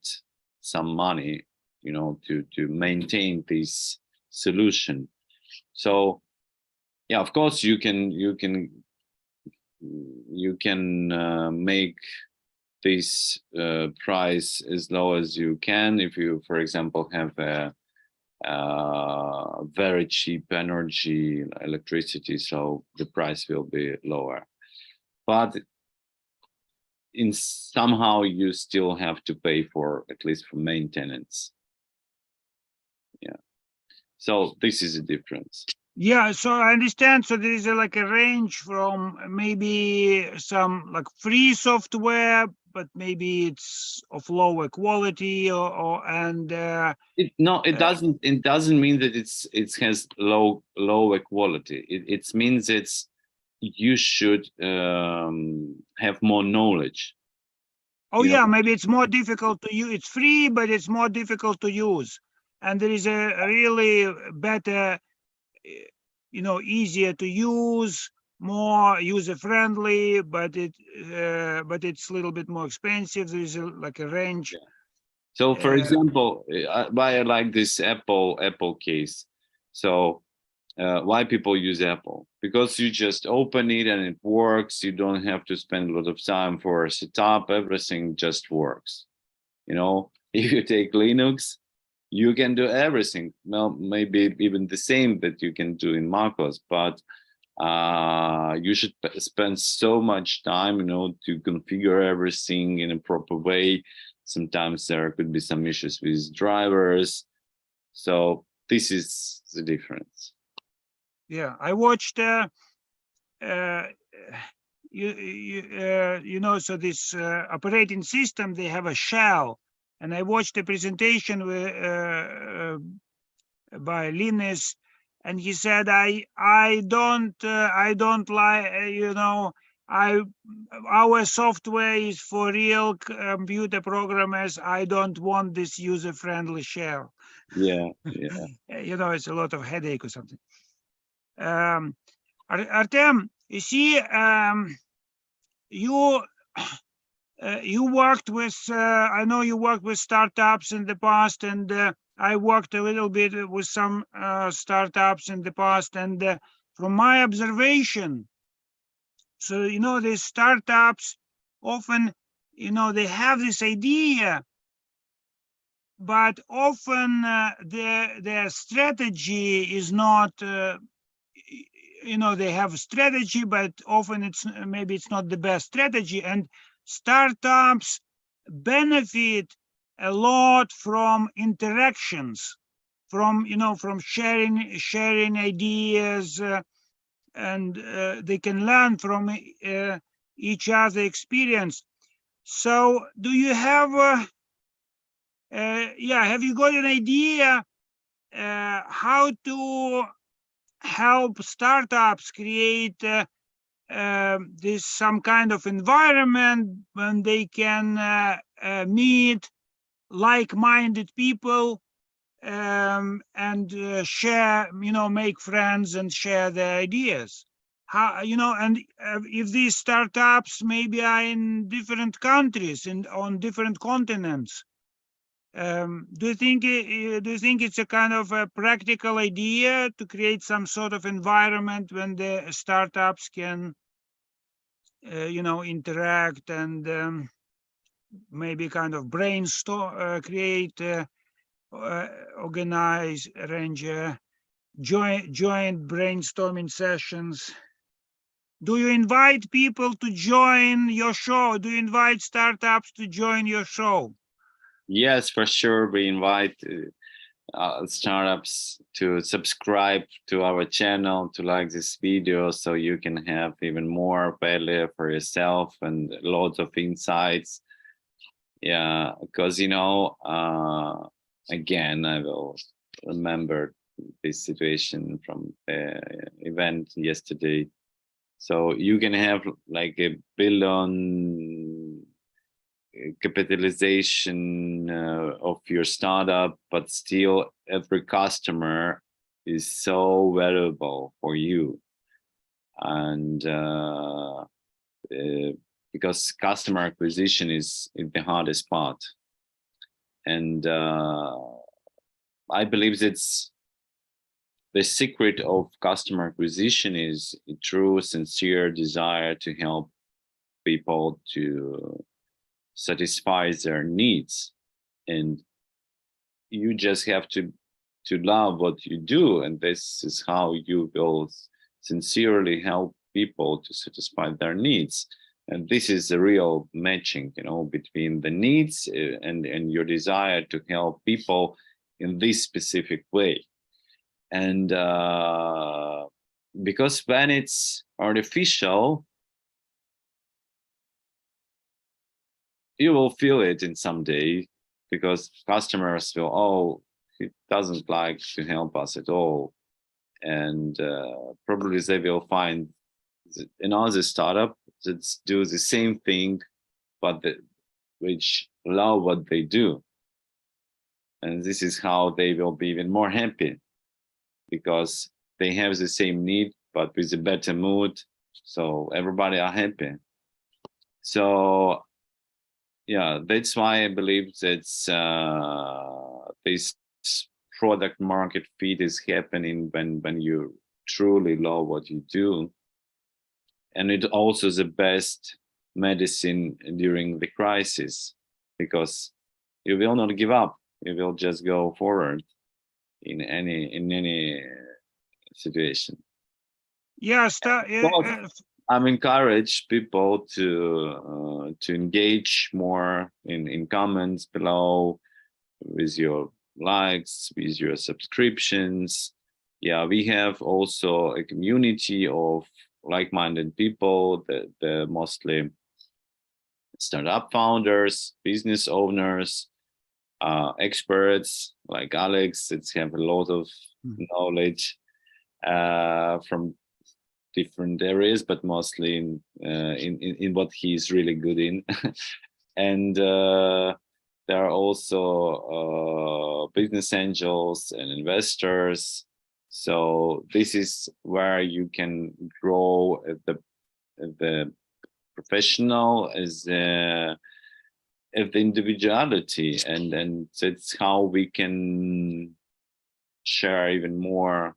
some money, to maintain this solution. So yeah, of course you can make this price as low as you can if you, for example, have a very cheap energy, electricity, so the price will be lower. But in somehow you still have to pay for, at least for maintenance. Yeah, so this is a difference. Yeah, so I understand. So there is like a range from maybe some like free software, but maybe it's of lower quality, It doesn't mean that it has lower quality. It means you should have more knowledge. oh yeah, maybe it's more difficult to use. It's free, but it's more difficult to use, and there is a really better, easier to use, more user friendly, but it's a little bit more expensive. There is like a range. Yeah. So for example, why I like this Apple case. So why people use Apple? Because you just open it and it works. You don't have to spend a lot of time for setup. Everything just works. If you take Linux, you can do everything. Well, maybe even the same that you can do in MacOS, but you should spend so much time, to configure everything in a proper way. Sometimes there could be some issues with drivers. So this is the difference. Yeah, I watched so this operating system, they have a shell. And I watched a presentation by Linus, and he said, I don't like, our software is for real computer programmers. I don't want this user-friendly shell. Yeah. It's a lot of headache or something. Artem, you see, you worked with, I know you worked with startups in the past, and I worked a little bit with some startups in the past. And from my observation, so, these startups often, they have this idea, but often their strategy is not, they have a strategy, but often maybe it's not the best strategy. And startups benefit a lot from interactions, from sharing ideas, and they can learn from each other experience. So do you have have you got an idea how to help startups create this some kind of environment when they can meet like-minded people and share, make friends and share their ideas? How, and if these startups maybe are in different countries and on different continents, do you think it's a kind of a practical idea to create some sort of environment when the startups can, interact and maybe kind of brainstorm, create, organize, arrange joint brainstorming sessions? Do you invite people to join your show? Do you invite startups to join your show? Yes, for sure. We invite startups to subscribe to our channel, to like this video, so you can have even more value for yourself and lots of insights. Yeah, because again, I will remember this situation from the event yesterday. So you can have like $1 billion capitalization of your startup, but still every customer is so valuable for you. And because customer acquisition is the hardest part. And I believe that's the secret of customer acquisition is a true, sincere desire to help people to satisfy their needs. And you just have to love what you do. And this is how you will sincerely help people to satisfy their needs. And this is the real matching, between the needs and your desire to help people in this specific way. And because when it's artificial, you will feel it in some day, because customers will, oh, he doesn't like to help us at all. And probably they will find another startup that do the same thing, but which love what they do. And this is how they will be even more happy, because they have the same need, but with a better mood. So everybody are happy. So yeah, that's why I believe that this product market fit is happening when you truly love what you do. And it also the best medicine during the crisis, because you will not give up. You will just go forward in any situation. Yes. I'm encourage people to engage more in comments below, with your likes, with your subscriptions. Yeah, we have also a community of like-minded people, the mostly startup founders, business owners, experts like Alex. It's have a lot of knowledge from different areas, but mostly in what he's really good in. And there are also business angels and investors. So this is where you can grow the professional as the individuality, and that's how we can share even more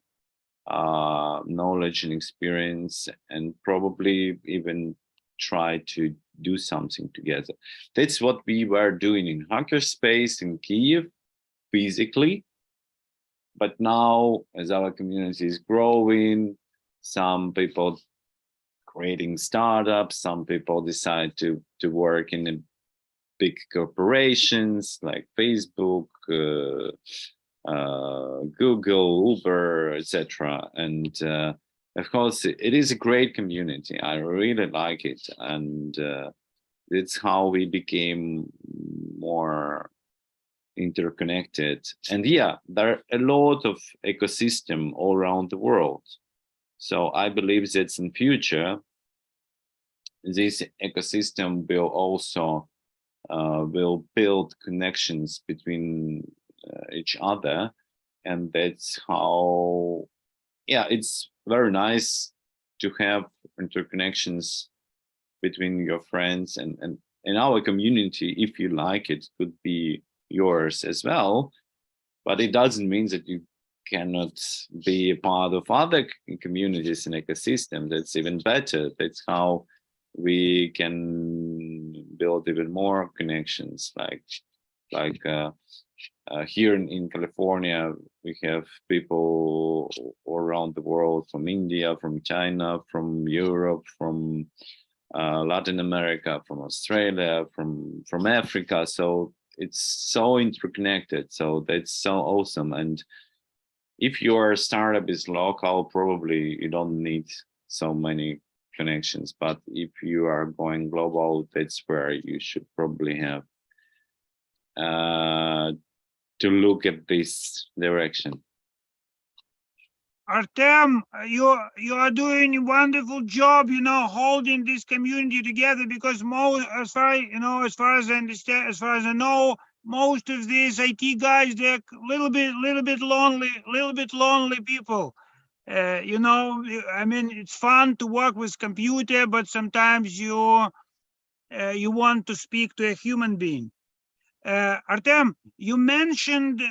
knowledge and experience, and probably even try to do something together. That's what we were doing in Hackerspace in Kiev physically. But now, as our community is growing, some people creating startups, some people decide to work in a big corporations like Facebook, Google, Uber, etc. And of course, it is a great community. I really like it, and it's how we became more interconnected. And yeah, there are a lot of ecosystem all around the world. So I believe that in future, this ecosystem will also will build connections between each other, and that's how, yeah, it's very nice to have interconnections between your friends, and in our community, if you like it, could be yours as well. But it doesn't mean that you cannot be a part of other communities and ecosystem. That's even better. That's how we can build even more connections. Like here in California, we have people all around the world, from India, from China, from Europe, from Latin America, from Australia, from Africa. So it's so interconnected. So that's so awesome. And if your startup is local, probably you don't need so many connections. But if you are going global, that's where you should probably have to look at this direction. Artem, you are doing a wonderful job, holding this community together, because as far as I understand, as far as I know, most of these IT guys, they're a little bit lonely people. I mean, it's fun to work with computer, but sometimes you want to speak to a human being. Artem, you mentioned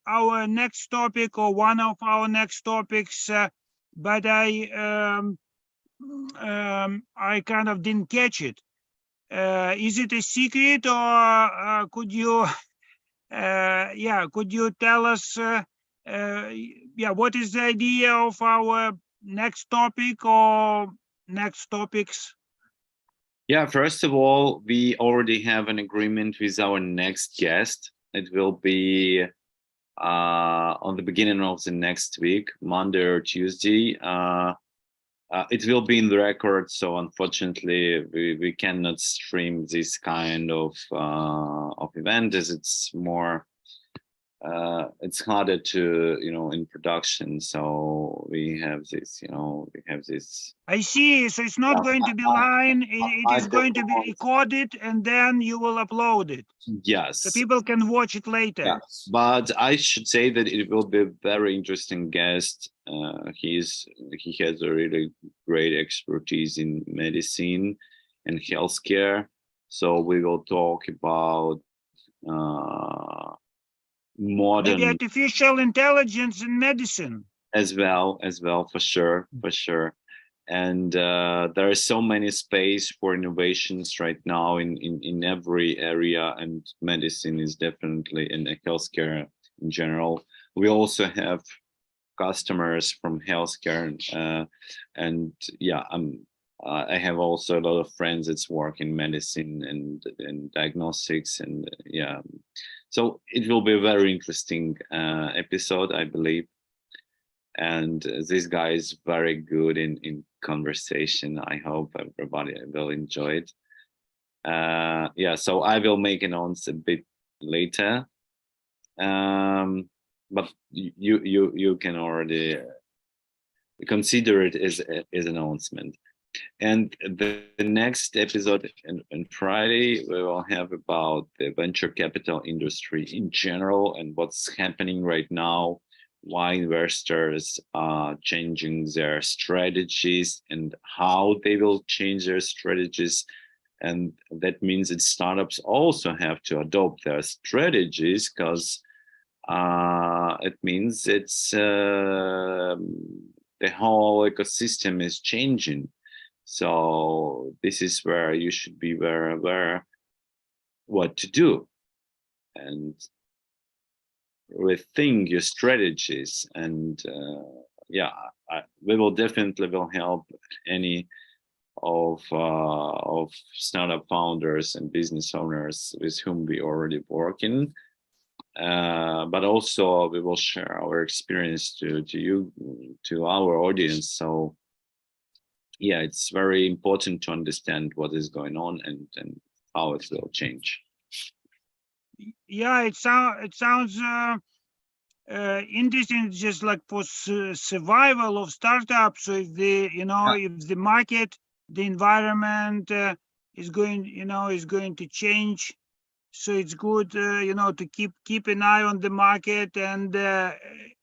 our next topic, or one of our next topics, but I kind of didn't catch it. Is it a secret, or could you tell us what is the idea of our next topic or next topics? Yeah, first of all, we already have an agreement with our next guest. It will be on the beginning of the next week, Monday or Tuesday. It will be in the record, so unfortunately, we cannot stream this kind of event, as it's more. It's harder to, in production. So we have this. I see. So it's not going to be line. It is going to be recorded, and then you will upload it. Yes. So people can watch it later. Yes. But I should say that it will be a very interesting guest. He has a really great expertise in medicine and healthcare. So we will talk about modern, maybe artificial intelligence in medicine as well, for sure. And there are so many space for innovations right now in every area, and medicine is definitely in healthcare in general. We also have customers from healthcare, and yeah, I have also a lot of friends that work in medicine and diagnostics, and yeah, so it will be a very interesting episode, I believe. and this guy is very good in conversation. I hope everybody will enjoy it. Yeah, so I will make announce a bit later, but you can already consider it as announcement. And the next episode on Friday, we will have about the venture capital industry in general and what's happening right now, why investors are changing their strategies and how they will change their strategies. And that means that startups also have to adopt their strategies, because it means it's the whole ecosystem is changing. So this is where you should be very aware what to do and rethink your strategies. And yeah, we will definitely will help any of startup founders and business owners with whom we already working. But also we will share our experience to you, to our audience. So yeah, it's very important to understand what is going on and how it will change. Yeah, it sounds interesting, just like for survival of startups. So if the if the market, the environment is going to change, so it's good to keep an eye on the market and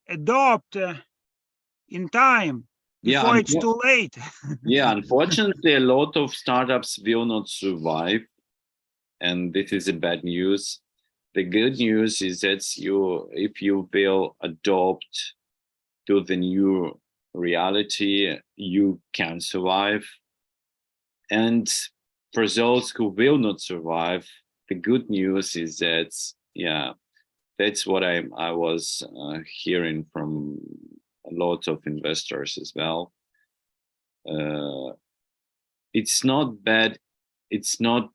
adopt in time before it's too late. Yeah, unfortunately, a lot of startups will not survive, and this is a bad news. The good news is that if you will adopt to the new reality, you can survive. And for those who will not survive, the good news is that, yeah, that's what I was hearing from a lot of investors as well. It's not bad. It's not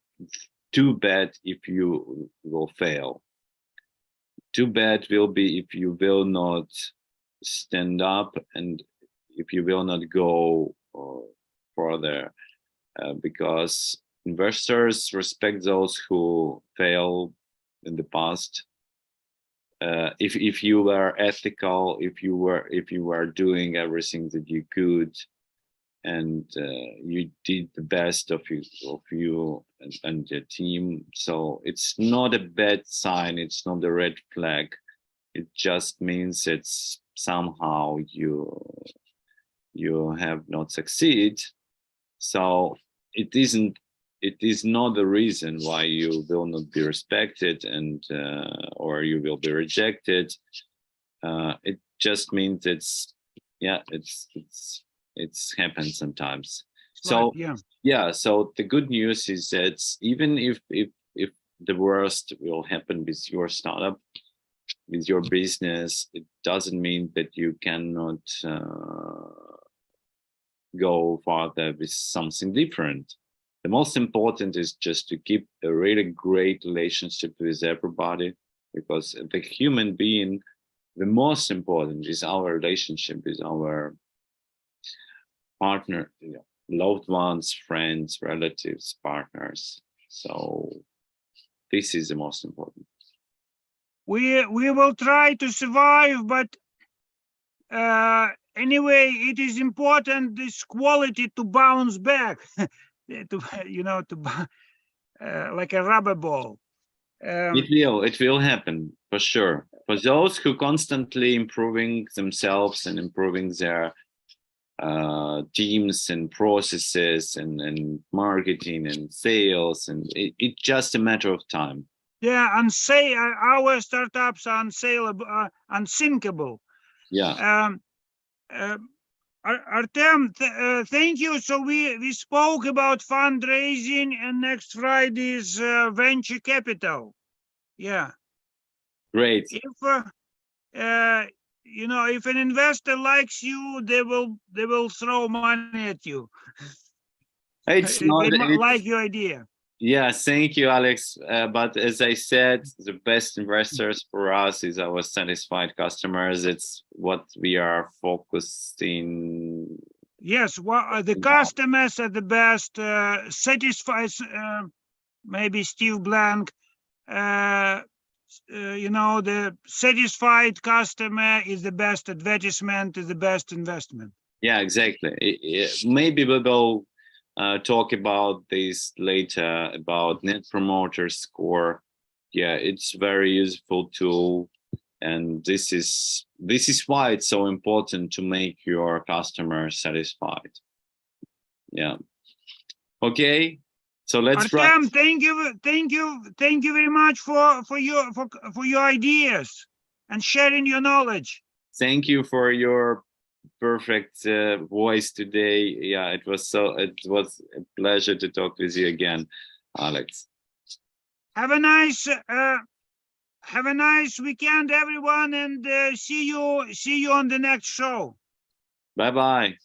too bad if you will fail. Too bad will be if you will not stand up and if you will not go further, because investors respect those who fail in the past. If you were ethical, if you were doing everything that you could, and you did the best of you and your team, so it's not a bad sign. It's not a red flag. It just means it's somehow you have not succeed. So it is not the reason why you will not be respected and or you will be rejected. It just means it's happened sometimes. So yeah, so the good news is that even if the worst will happen with your startup, with your business, it doesn't mean that you cannot go further with something different. The most important is just to keep a really great relationship with everybody, because the human being, the most important is our relationship with our partner, loved ones, friends, relatives, partners. So this is the most important. We will try to survive, but anyway, it is important, this quality, to bounce back, like a rubber ball. It will happen for sure. For those who constantly improving themselves and improving their teams and processes and marketing and sales, and it's just a matter of time. Yeah, and say our startups are unsaleable, unsinkable. Yeah. Artem, thank you. So we spoke about fundraising and next Friday's venture capital. Yeah. Great. If an investor likes you, they will throw money at you. It's they not like your idea. Yeah, thank you, Alex. But as I said, the best investors for us is our satisfied customers. It's what we are focusing. Yes, well, the customers are the best. Satisfies, maybe Steve Blank. You know, the satisfied customer is the best advertisement, is the best investment. Yeah, exactly. Maybe we will talk about this later about Net Promoter Score. Yeah, it's very useful tool, and this is why it's so important to make your customer satisfied. Yeah. Okay. So let's wrap. Artem, thank you very much for your ideas and sharing your knowledge. Thank you for your perfect voice today. Yeah, it was a pleasure to talk with you again, Alex. Have a nice weekend, everyone, and see you on the next show. Bye bye.